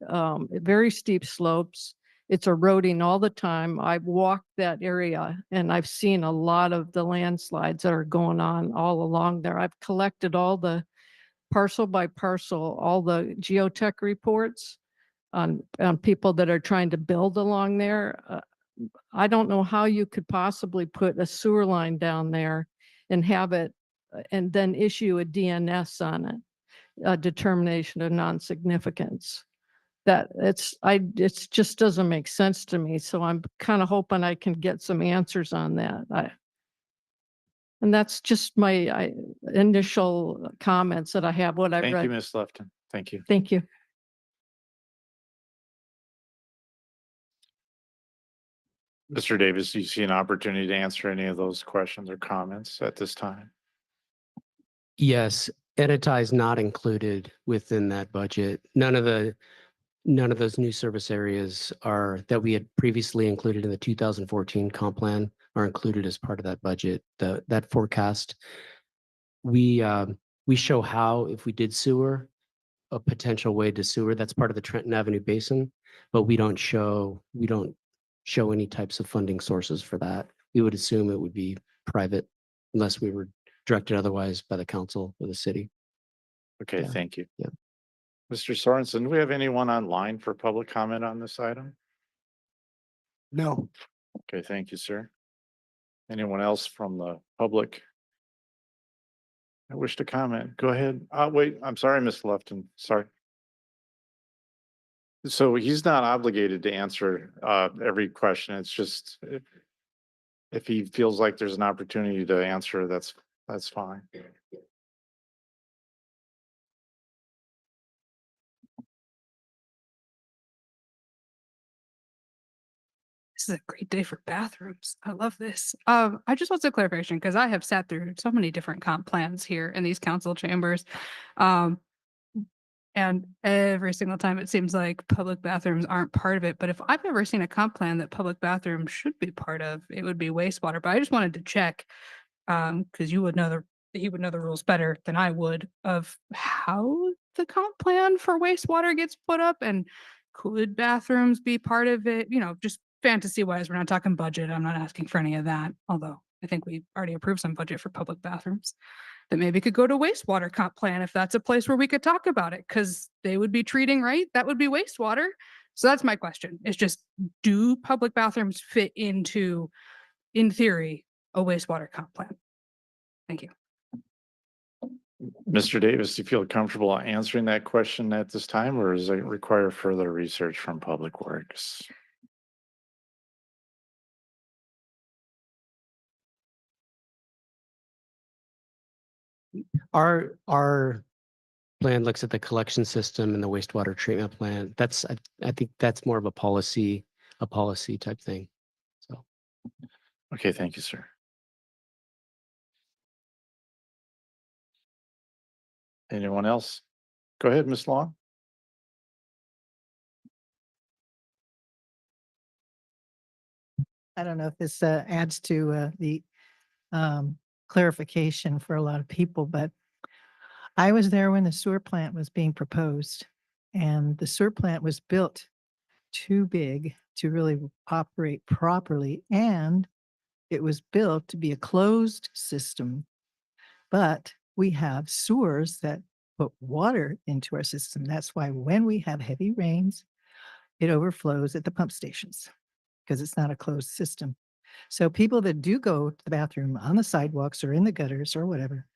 very steep slopes. It's eroding all the time. I've walked that area and I've seen a lot of the landslides that are going on all along there. I've collected all the parcel by parcel, all the geotech reports on people that are trying to build along there. I don't know how you could possibly put a sewer line down there and have it and then issue a DNS on it, a determination of non-significance. It just doesn't make sense to me. So I'm kind of hoping I can get some answers on that. And that's just my initial comments that I have, what I Thank you, read. Ms. Lufton. Thank you. Thank you. Mr. Davis, do you see an opportunity to answer any of those questions or comments at this time? Yes, Editai is not included within that budget. None of those new service areas that we had previously included in the 2014 comp plan are included as part of that budget. That forecast, we show how, if we did sewer, a potential way to sewer, that's part of the Trenton Avenue Basin, but we don't show any types of funding sources for that. We would assume it would be private unless we were directed otherwise by the council or the city. Okay, Yeah. thank you. Yeah. Mr. Sorensen, do we have anyone online for public comment on this item? No. Okay, thank you, sir. Anyone else from the public? I wish to comment. Go ahead. Wait, I'm sorry, Ms. Lufton. Sorry. So he's not obligated to answer every question. It's just if he feels like there's an opportunity to answer, that's fine. This is a great day for bathrooms. I love this. I just want some clarification because I have sat through so many different comp plans here in these council chambers. And every single time it seems like public bathrooms aren't part of it. But if I've ever seen a comp plan that public bathrooms should be part of, it would be wastewater. But I just wanted to check, because he would know the rules better than I would of how the comp plan for wastewater gets put up and could bathrooms be part of it? Just fantasy wise, we're not talking budget. I'm not asking for any of that, although I think we already approved some budget for public bathrooms. that maybe could go to wastewater comp plan if that's a place where we could talk about it, because they would be treating, right? That would be wastewater. So that's my question. It's just, do public bathrooms fit into, in theory, a wastewater comp plan? Thank you. Mr. Davis, do you feel comfortable answering that question at this time, or does it require further research from Public Works? Our plan looks at the collection system and the wastewater treatment plant. I think that's more of a policy type thing. So. Okay, thank you, sir. Anyone else? Go ahead, Ms. Long. I don't know if this adds to the clarification for a lot of people, but I was there when the sewer plant was being proposed, and the sewer plant was built too big to really operate properly, and it was built to be a closed system. But we have sewers that put water into our system. That's why when we have heavy rains, it overflows at the pump stations because it's not a closed system. So people that do go to the bathroom on the sidewalks or in the gutters or whatever,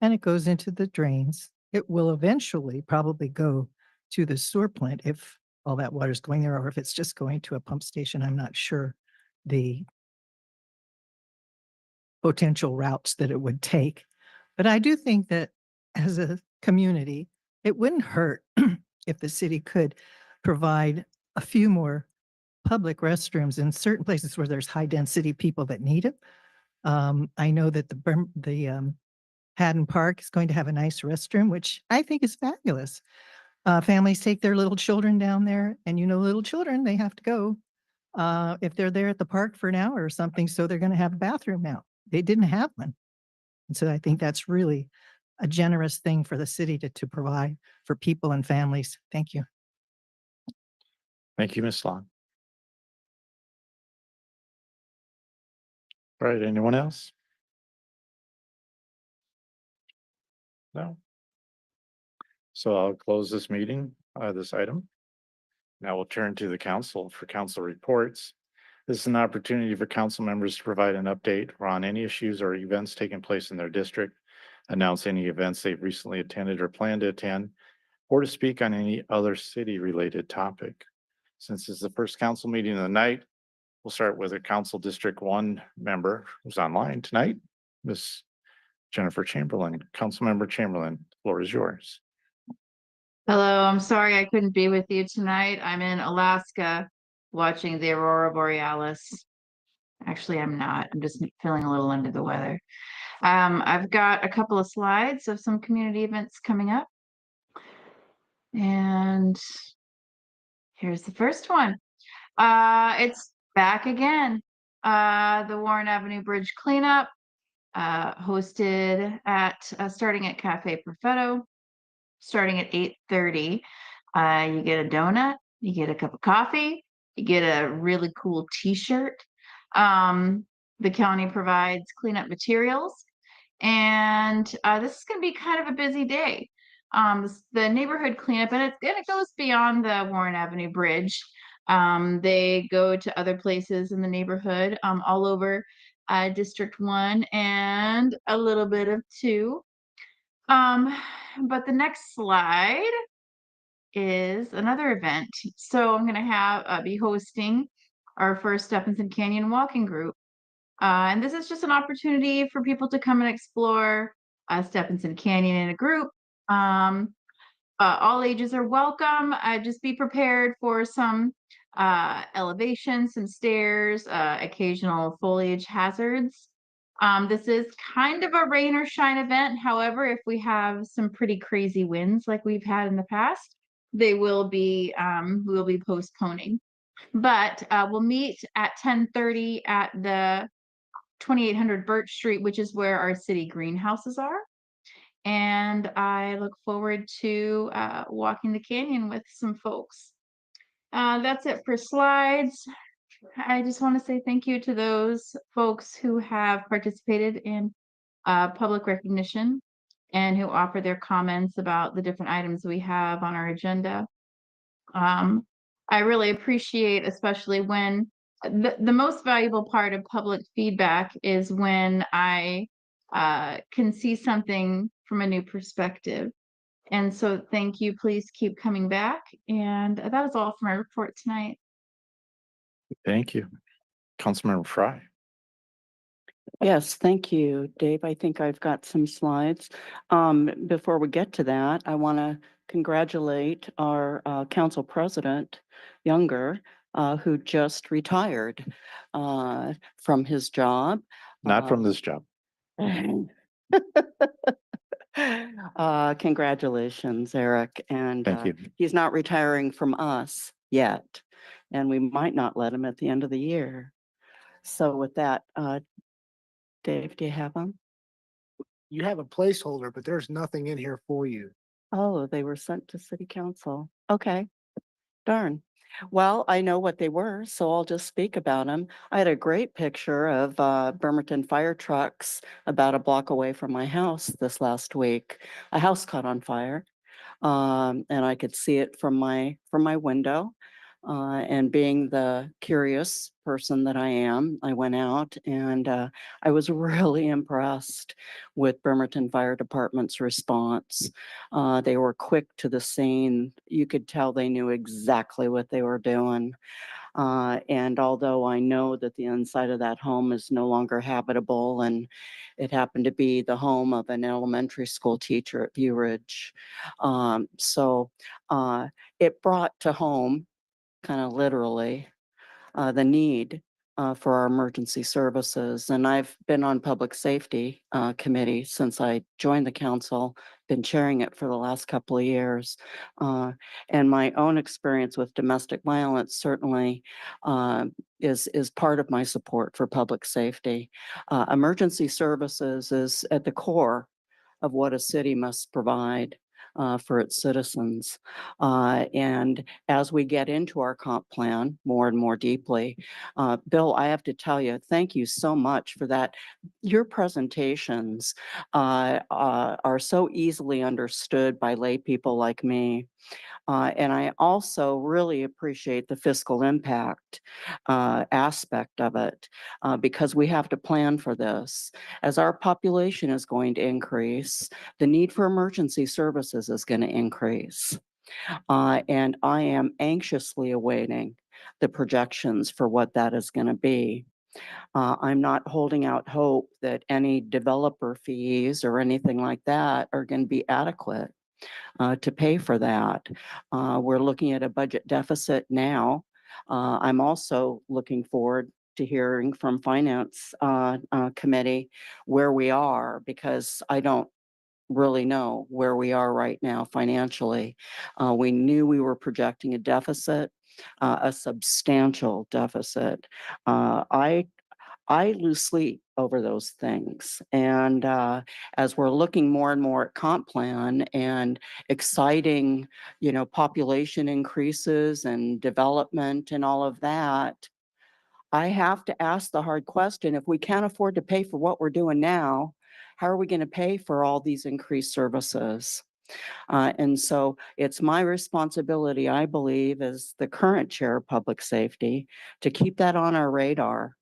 and it goes into the drains, it will eventually probably go to the sewer plant if all that water is going there, or if it's just going to a pump station. I'm not sure the potential routes that it would take. But I do think that as a community, it wouldn't hurt if the city could provide a few more public restrooms in certain places where there's high density people that need it. I know that the Haddon Park is going to have a nice restroom, which I think is fabulous. Families take their little children down there, and little children, they have to go if they're there at the park for an hour or something, so they're going to have a bathroom now. They didn't have one. And so I think that's really a generous thing for the city to provide for people and families. Thank you. Thank you, Ms. Long. All right, anyone else? No. So I'll close this meeting, this item. Now we'll turn to the council for council reports. This is an opportunity for council members to provide an update on any issues or events taking place in their district, announce any events they've recently attended or plan to attend, or to speak on any other city-related topic. Since it's the first council meeting of the night, we'll start with a Council District 1 member who's online tonight, Ms. Jennifer Chamberlain. Councilmember Chamberlain, the floor is yours. Hello, I'm sorry I couldn't be with you tonight. I'm in Alaska watching the Aurora Borealis. Actually, I'm not. I'm just feeling a little under the weather. I've got a couple of slides of some community events coming up. And here's the first one. It's back again. The Warren Avenue Bridge cleanup, hosted at starting at Cafe Perfetto, starting at 8:30. You get a donut, you get a cup of coffee, you get a really cool t-shirt. The county provides cleanup materials, and this is going to be kind of a busy day. The neighborhood cleanup, and it goes beyond the Warren Avenue Bridge. They go to other places in the neighborhood, all over District 1 and a little bit of 2. But the next slide is another event. So I'm going to be hosting our first Stephenson Canyon walking group. And this is just an opportunity for people to come and explore Stephenson Canyon in a group. All ages are welcome. Just be prepared for some elevation, some stairs, occasional foliage hazards. This is kind of a rain or shine event. However, if we have some pretty crazy winds like we've had in the past, they will be postponing. But we'll meet at 10:30 at the 2800 Birch Street, which is where our city greenhouses are. And I look forward to walking the canyon with some folks. That's it for slides. I just want to say thank you to those folks who have participated in public recognition and who offer their comments about the different items we have on our agenda. I really appreciate, especially when the most valuable part of public feedback is when I can see something from a new perspective. And so thank you. Please keep coming back. And that is all for my report tonight. Thank you. Councilmember Fry. Yes, thank you, Dave. I think I've got some slides. Before we get to that, I want to congratulate our council president, Younger, who just retired from his job. Not from this job. Congratulations, Eric. And Thank you. he's not retiring from us yet, and we might not let him at the end of the year. So with that, Dave, do you have them? You have a placeholder, but there's nothing in here for you. Oh, they were sent to city council. Okay, darn. Well, I know what they were, so I'll just speak about them. I had a great picture of Bremerton fire trucks about a block away from my house this last week. A house caught on fire, and I could see it from my window. And being the curious person that I am, I went out and I was really impressed with Bremerton Fire Department's response. They were quick to the scene. You could tell they knew exactly what they were doing. And although I know that the inside of that home is no longer habitable, and it happened to be the home of an elementary school teacher at View Ridge. So it brought to home, kind of literally, the need for our emergency services. And I've been on public safety committee since I joined the council, been chairing it for the last couple of years. And my own experience with domestic violence certainly is part of my support for public safety. Emergency services is at the core of what a city must provide for its citizens. And as we get into our comp plan more and more deeply, Bill, I have to tell you, thank you so much for that. Your presentations are so easily understood by lay people like me. And I also really appreciate the fiscal impact aspect of it because we have to plan for this. As our population is going to increase, the need for emergency services is going to increase. And I am anxiously awaiting the projections for what that is going to be. I'm not holding out hope that any developer fees or anything like that are going to be adequate to pay for that. We're looking at a budget deficit now. I'm also looking forward to hearing from Finance Committee where we are, because I don't really know where we are right now financially. We knew we were projecting a deficit, a substantial deficit. I lose sleep over those things. And as we're looking more and more at comp plan and exciting, population increases and development and all of that, I have to ask the hard question: if we can't afford to pay for what we're doing now, how are we going to pay for all these increased services? And so it's my responsibility, I believe, as the current chair of public safety, to keep that on our radar.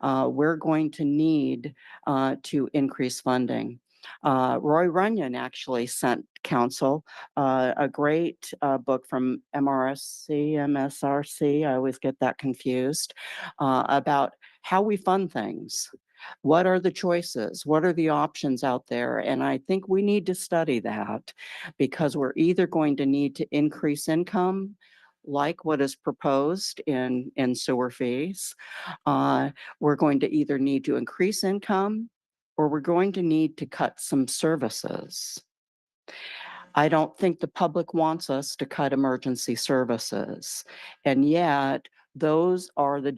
We're going to need to increase funding. Roy Runyon actually sent council a great book from MSRC, I always get that confused, about how we fund things. What are the choices? What are the options out there? And I think we need to study that, because we're either going to need to increase income, like what is proposed in sewer fees. We're going to either need to increase income, or we're going to need to cut some services. I don't think the public wants us to cut emergency services. And yet those are the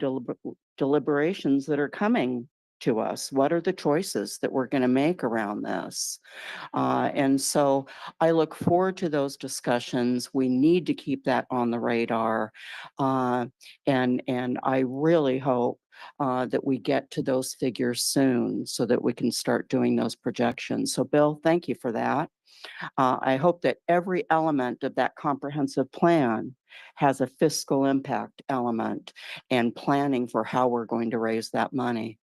deliberations that are coming to us? What are the choices that we're going to make around this? And so I look forward to those discussions. We need to keep that on the radar. And I really hope that we get to those figures soon so that we can start doing those projections. So Bill, thank you for that. I hope that every element of that comprehensive plan has a fiscal impact element and planning for how we're going to raise that money.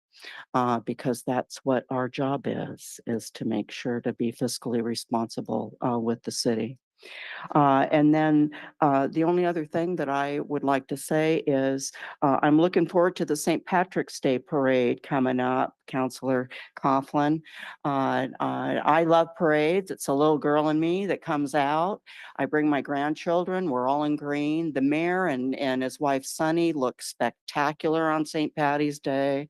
Because that's what our job is to make sure to be fiscally responsible with the city. And then the only other thing that I would like to say is I'm looking forward to the St. Patrick's Day Parade coming up, Councillor Coughlin. I love parades. It's a little girl in me that comes out. I bring my grandchildren. We're all in green. The mayor and his wife Sunny look spectacular on St. Patty's Day.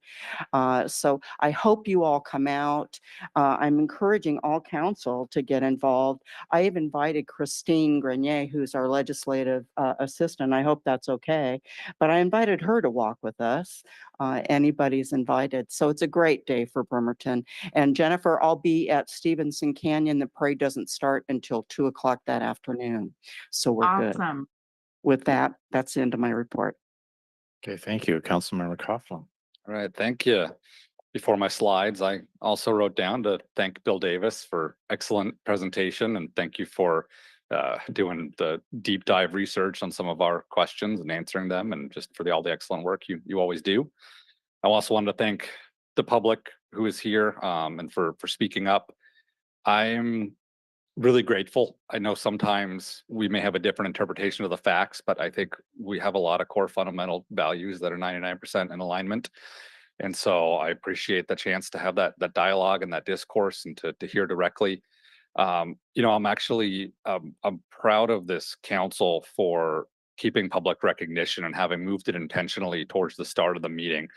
So I hope you all come out. I'm encouraging all council to get involved. I have invited Christine Grenier, who's our legislative assistant. I hope that's okay. But I invited her to walk with us. Anybody's invited. So it's a great day for Bremerton. And Jennifer, I'll be at Stevenson Canyon. The parade doesn't start until 2 o'clock that afternoon. So we're good. Awesome. With that, that's the end of my report. Okay, thank you, Councilmember Coughlin. All right, thank you. Before my slides, I also wrote down to thank Bill Davis for excellent presentation and thank you for doing the deep dive research on some of our questions and answering them and just for all the excellent work you always do. I also wanted to thank the public who is here and for speaking up. I'm really grateful. I know sometimes we may have a different interpretation of the facts, but I think we have a lot of core fundamental values that are 99% in alignment. And so I appreciate the chance to have that dialogue and that discourse and to hear directly. You know, I'm actually I'm proud of this council for keeping public recognition and having moved it intentionally towards the start of the meeting.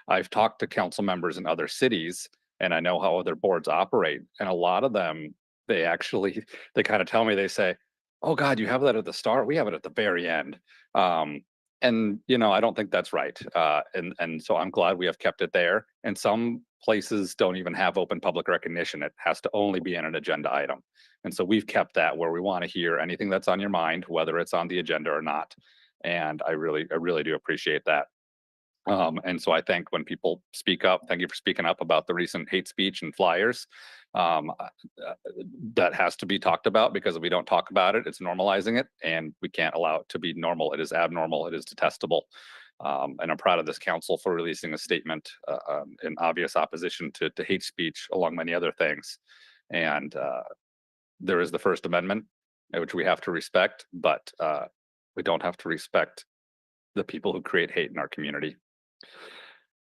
I've talked to council members in other cities and I know how other boards operate. And a lot of them, they kind of tell me, they say, oh God, you have that at the start. We have it at the very end. And you know, I don't think that's right. And so I'm glad we have kept it there. And some places don't even have open public recognition. It has to only be in an agenda item. And so we've kept that where we want to hear anything that's on your mind, whether it's on the agenda or not. And I really do appreciate that. And so I think when people speak up, thank you for speaking up about the recent hate speech and flyers. That has to be talked about because if we don't talk about it, it's normalizing it and we can't allow it to be normal. It is abnormal. It is detestable. And I'm proud of this council for releasing a statement in obvious opposition to hate speech, along many other things. And there is the First Amendment, which we have to respect, but we don't have to respect the people who create hate in our community.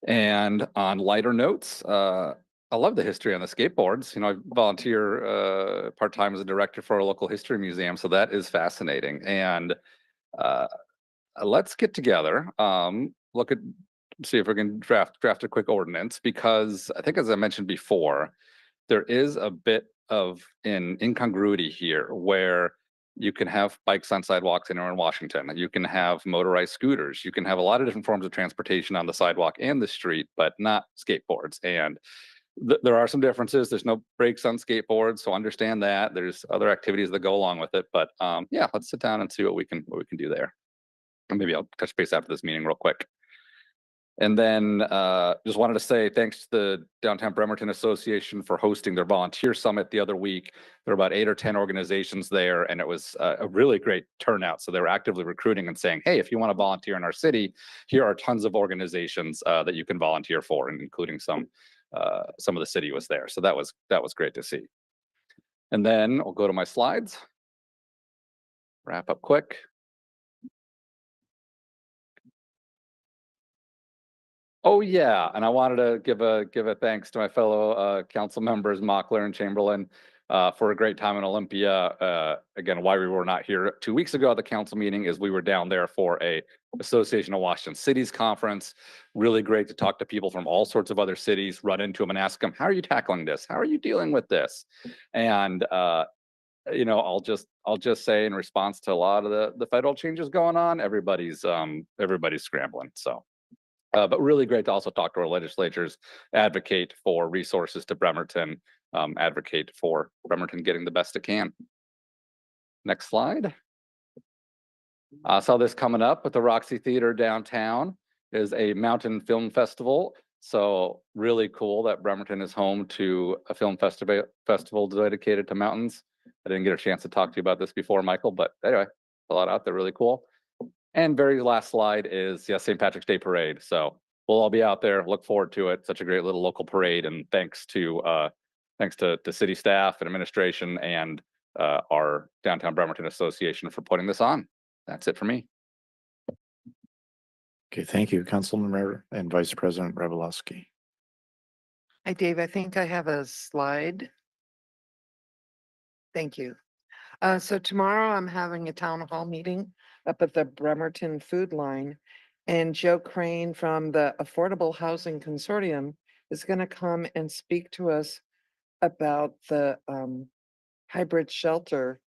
And on lighter notes, I love the history on the skateboards. You know, I volunteer part-time as a director for a local history museum, so that is fascinating. And let's get together, see if we can draft a quick ordinance, because I think, as I mentioned before, there is a bit of an incongruity here where you can have bikes on sidewalks anywhere in Washington. You can have motorized scooters. You can have a lot of different forms of transportation on the sidewalk and the street, but not skateboards. And there are some differences. There's no brakes on skateboards, so understand that. There's other activities that go along with it. But yeah, let's sit down and see what we can do there. And maybe I'll touch base after this meeting real quick. And then just wanted to say thanks to the Downtown Bremerton Association for hosting their volunteer summit the other week. There were about 8 or 10 organizations there, and it was a really great turnout. So they were actively recruiting and saying, hey, if you want to volunteer in our city, here are tons of organizations that you can volunteer for, and including some of the city was there. So that was great to see. And then I'll go to my slides. Wrap up quick. Oh yeah, and I wanted to give a thanks to my fellow council members Mockler and Chamberlain for a great time in Olympia. Again, why we were not here 2 weeks ago at the council meeting is we were down there for a Association of Washington Cities conference. Really great to talk to people from all sorts of other cities, run into them and ask them, how are you tackling this? How are you dealing with this? And you know, I'll just say in response to a lot of the federal changes going on, everybody's scrambling. So But really great to also talk to our legislatures, advocate for resources to Bremerton, advocate for Bremerton getting the best it can. Next slide. Saw this coming up with the Roxy Theater downtown is a mountain film festival. So really cool that Bremerton is home to a film festival dedicated to mountains. I didn't get a chance to talk to you about this before, Michael, but anyway, a lot out there, really cool. And very last slide is, yeah, St. Patrick's Day Parade. So we'll all be out there, look forward to it. Such a great little local parade. And thanks to city staff and administration and our Downtown Bremerton Association for putting this on. That's it for me. Okay, thank you, Councilmember and Vice President Revelowski. Hi, Dave. I think I have a slide. Thank you. So tomorrow I'm having a town hall meeting up at the Bremerton Food Line. And Joe Crane from the Affordable Housing Consortium is going to come and speak to us about the hybrid shelter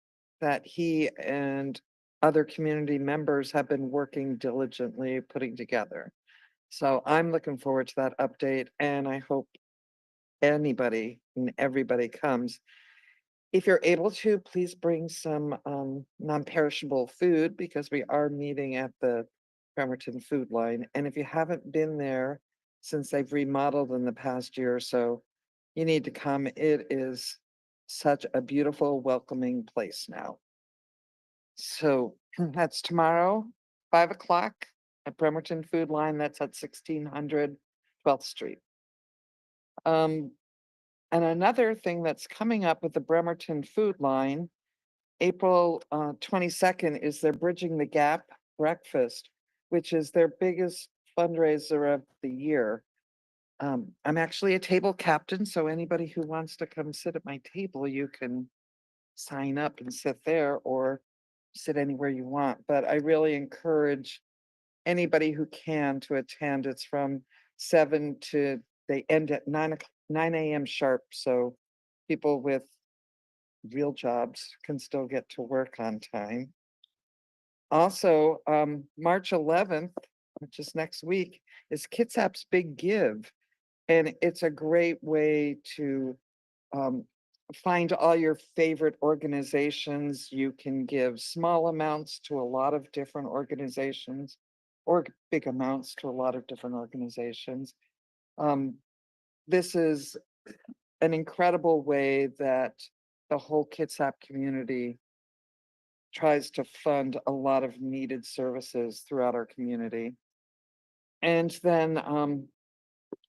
that he and other community members have been working diligently putting together. So I'm looking forward to that update, and I hope anybody and everybody comes. If you're able to, please bring some non-perishable food because we are meeting at the Bremerton Food Line. And if you haven't been there since they've remodeled in the past year or so, you need to come. It is such a beautiful, welcoming place now. So that's tomorrow, 5 o'clock at Bremerton Food Line. That's at 1600 12th Street. And another thing that's coming up with the Bremerton Food Line, April 22nd, is their Bridging the Gap breakfast, which is their biggest fundraiser of the year. I'm actually a table captain, so anybody who wants to come sit at my table, you can sign up and sit there or sit anywhere you want. But I really encourage anybody who can to attend. It's from 7 to, they end at 9 a.m. sharp. So people with real jobs can still get to work on time. Also, March 11th, which is next week, is Kitsap's Big Give. And it's a great way to find all your favorite organizations. You can give small amounts to a lot of different organizations or big amounts to a lot of different organizations. This is an incredible way that the whole Kitsap community tries to fund a lot of needed services throughout our community. And then, of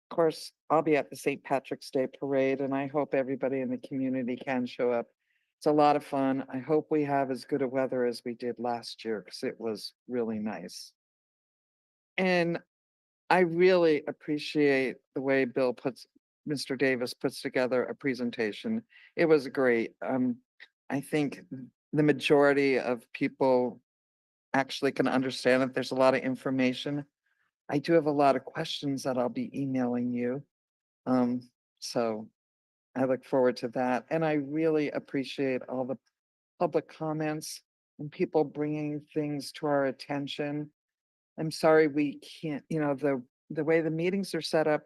course, I'll be at the St. Patrick's Day Parade, and I hope everybody in the community can show up. It's a lot of fun. I hope we have as good a weather as we did last year because it was really nice. And I really appreciate the way Mr. Davis puts together a presentation. It was great. I think the majority of people actually can understand it. There's a lot of information. I do have a lot of questions that I'll be emailing you. So I look forward to that. And I really appreciate all the public comments and people bringing things to our attention. I'm sorry we can't, the way the meetings are set up,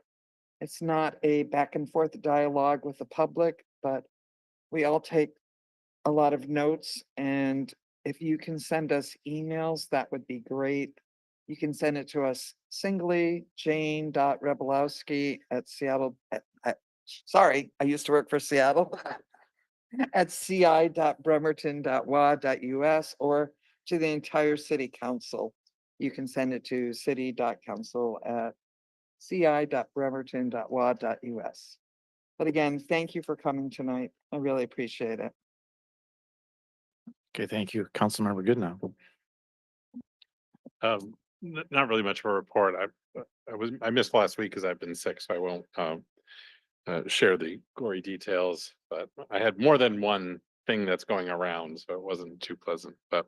it's not a back and forth dialogue with the public, but we all take a lot of notes. And if you can send us emails, that would be great. You can send it to us singly, jane.rebelowski at Seattle. Sorry, I used to work for Seattle at ci.bremerton.wa.us or to the entire city council. You can send it to city.council@ci.bremerton.wa.us. But again, thank you for coming tonight. I really appreciate it. Okay, thank you. Councilmember Goodnow. Not really much of a report. I missed last week because I've been sick, so I won't share the gory details. But I had more than one thing that's going around, so it wasn't too pleasant. But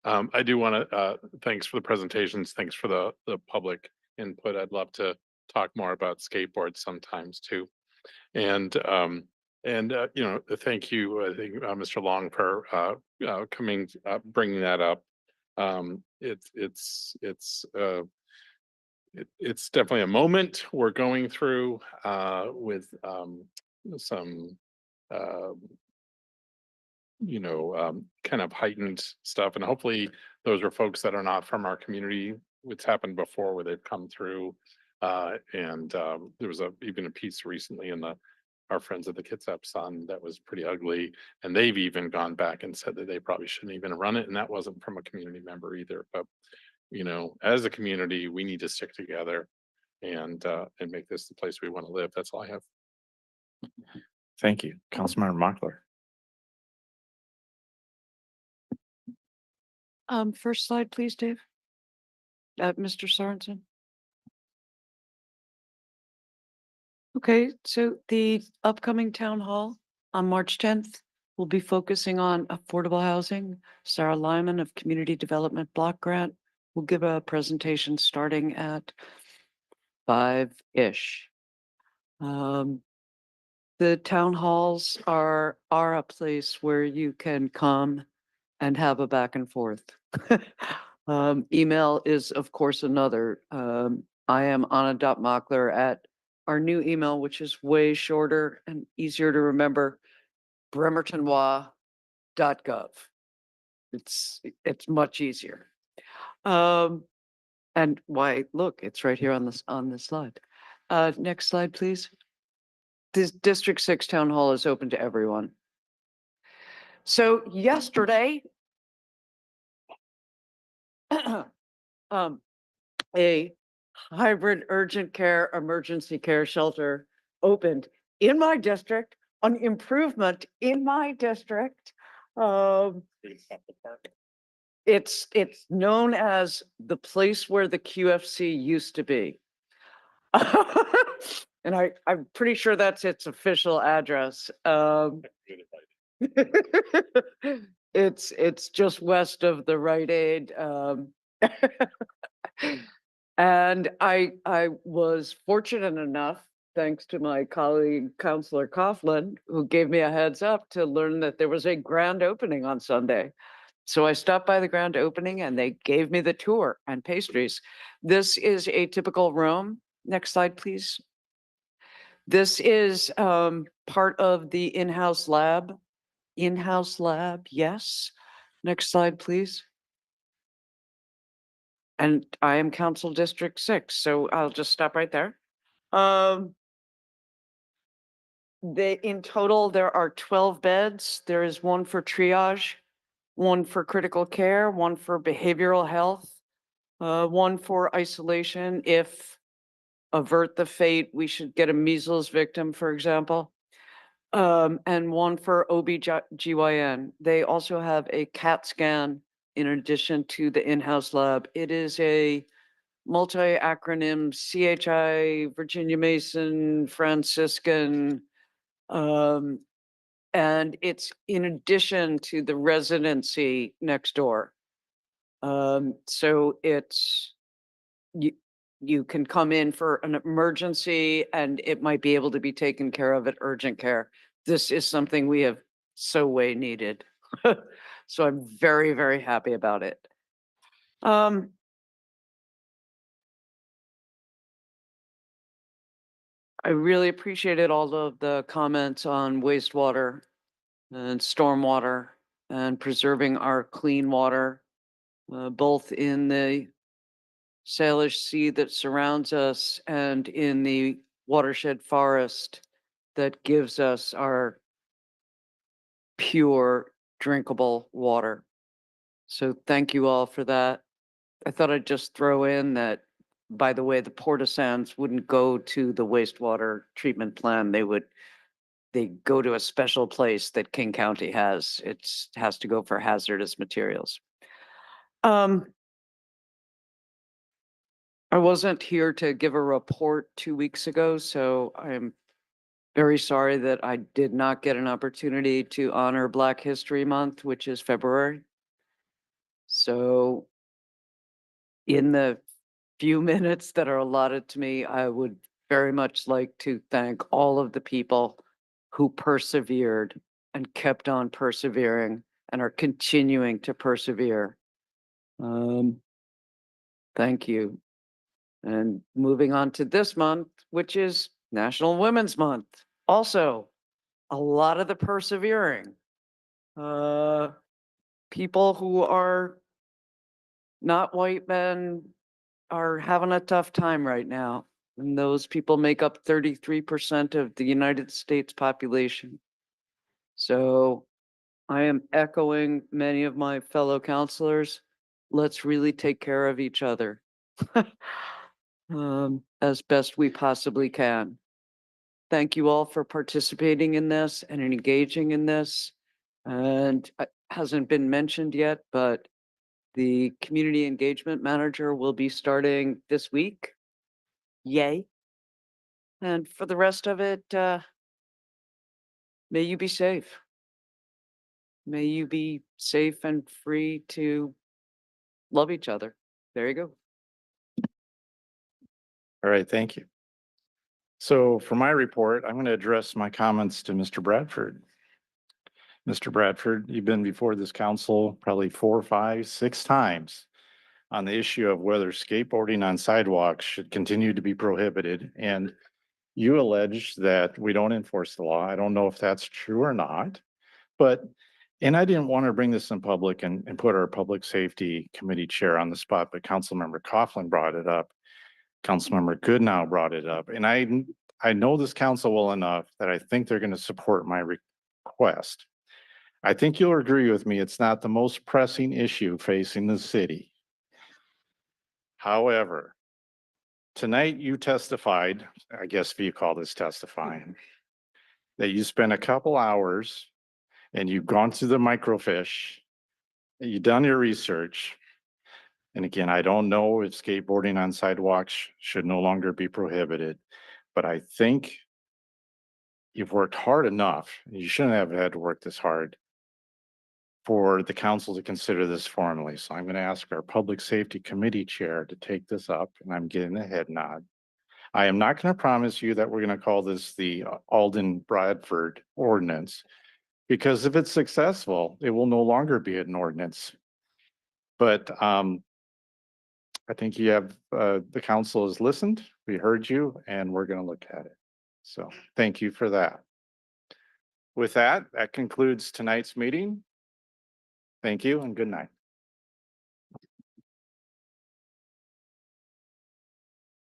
I do want to thanks for the presentations. Thanks for the public input. I'd love to talk more about skateboards sometimes too. And thank you, I think, Mr. Long, for bringing that up. It's it's definitely a moment we're going through with some kind of heightened stuff. And hopefully those are folks that are not from our community. It's happened before where they've come through. And there was even a piece recently in our friends at the Kitsap Sun that was pretty ugly. And they've even gone back and said that they probably shouldn't even run it. And that wasn't from a community member either. But, as a community, we need to stick together and make this the place we want to live. That's all I have. Thank you. Councilmember Mochler. First slide, please, Dave. Mr. Sorensen. Okay, so the upcoming town hall on March 10th will be focusing on affordable housing. Sarah Lyman of Community Development Block Grant will give a presentation starting at 5-ish. The town halls are a place where you can come and have a back and forth. Email is, of course, another. I am Anna.Mockler at our new email, which is way shorter and easier to remember, bremertonwa.gov. It's much easier. And why, look, it's right here on this slide. Next slide, please. This District 6 Town Hall is open to everyone. So yesterday, a hybrid urgent care emergency care shelter opened in my district, an improvement in my district. It's known as the place where the QFC used to be. And I'm pretty sure that's its official address. It's just west of the Rite Aid. And I was fortunate enough, thanks to my colleague, Councilor Coughlin, who gave me a heads up to learn that there was a grand opening on Sunday. So I stopped by the grand opening and they gave me the tour and pastries. This is a typical room. Next slide, please. This is part of the in-house lab. In-house lab, yes. Next slide, please. And I am Council District 6, so I'll just stop right there. In total, there are 12 beds. There is one for triage, one for critical care, one for behavioral health, one for isolation if avert the fate, we should get a measles victim, for example, and one for OB/GYN. They also have a CAT scan in addition to the in-house lab. It is a multi-acronym CHI, Virginia Mason, Franciscan, and it's in addition to the residency next door. So it's, you can come in for an emergency and it might be able to be taken care of at urgent care. This is something we have so way needed. So I'm very, very happy about it. I really appreciated all of the comments on wastewater and stormwater and preserving our clean water, both in the Salish Sea that surrounds us and in the watershed forest that gives us our pure drinkable water. So thank you all for that. I thought I'd just throw in that, by the way, the Porta Sands wouldn't go to the wastewater treatment plan. They go to a special place that King County has. It has to go for hazardous materials. I wasn't here to give a report 2 weeks ago, so I'm very sorry that I did not get an opportunity to honor Black History Month, which is February. So in the few minutes that are allotted to me, I would very much like to thank all of the people who persevered and kept on persevering and are continuing to persevere. Thank you. And moving on to this month, which is National Women's Month. Also, a lot of the persevering, people who are not white men are having a tough time right now. And those people make up 33% of the United States population. So I am echoing many of my fellow counselors. Let's really take care of each other as best we possibly can. Thank you all for participating in this and engaging in this. And it hasn't been mentioned yet, but the community engagement manager will be starting this week. Yay. And for the rest of it, may you be safe. May you be safe and free to love each other. There you go. All right, thank you. So for my report, I'm going to address my comments to Mr. Bradford. Mr. Bradford, you've been before this council probably 4, 5, 6 times on the issue of whether skateboarding on sidewalks should continue to be prohibited. And you allege that we don't enforce the law. I don't know if that's true or not, but, and I didn't want to bring this in public and put our public safety committee chair on the spot, but Councilmember Coughlin brought it up. Councilmember Goodnow brought it up, and I know this council well enough that I think they're going to support my request. I think you'll agree with me, it's not the most pressing issue facing the city. However, tonight you testified, I guess if you call this testifying, that you spent a couple hours and you've gone through the microfiche, and you've done your research. And again, I don't know if skateboarding on sidewalks should no longer be prohibited, but I think you've worked hard enough. You shouldn't have had to work this hard for the council to consider this formally. So I'm going to ask our public safety committee chair to take this up, and I'm getting a head nod. I am not going to promise you that we're going to call this the Alden Bradford ordinance, because if it's successful, it will no longer be an ordinance. But I think you have, the council has listened, we heard you, and we're going to look at it. So thank you for that. With that, that concludes tonight's meeting. Thank you and good night.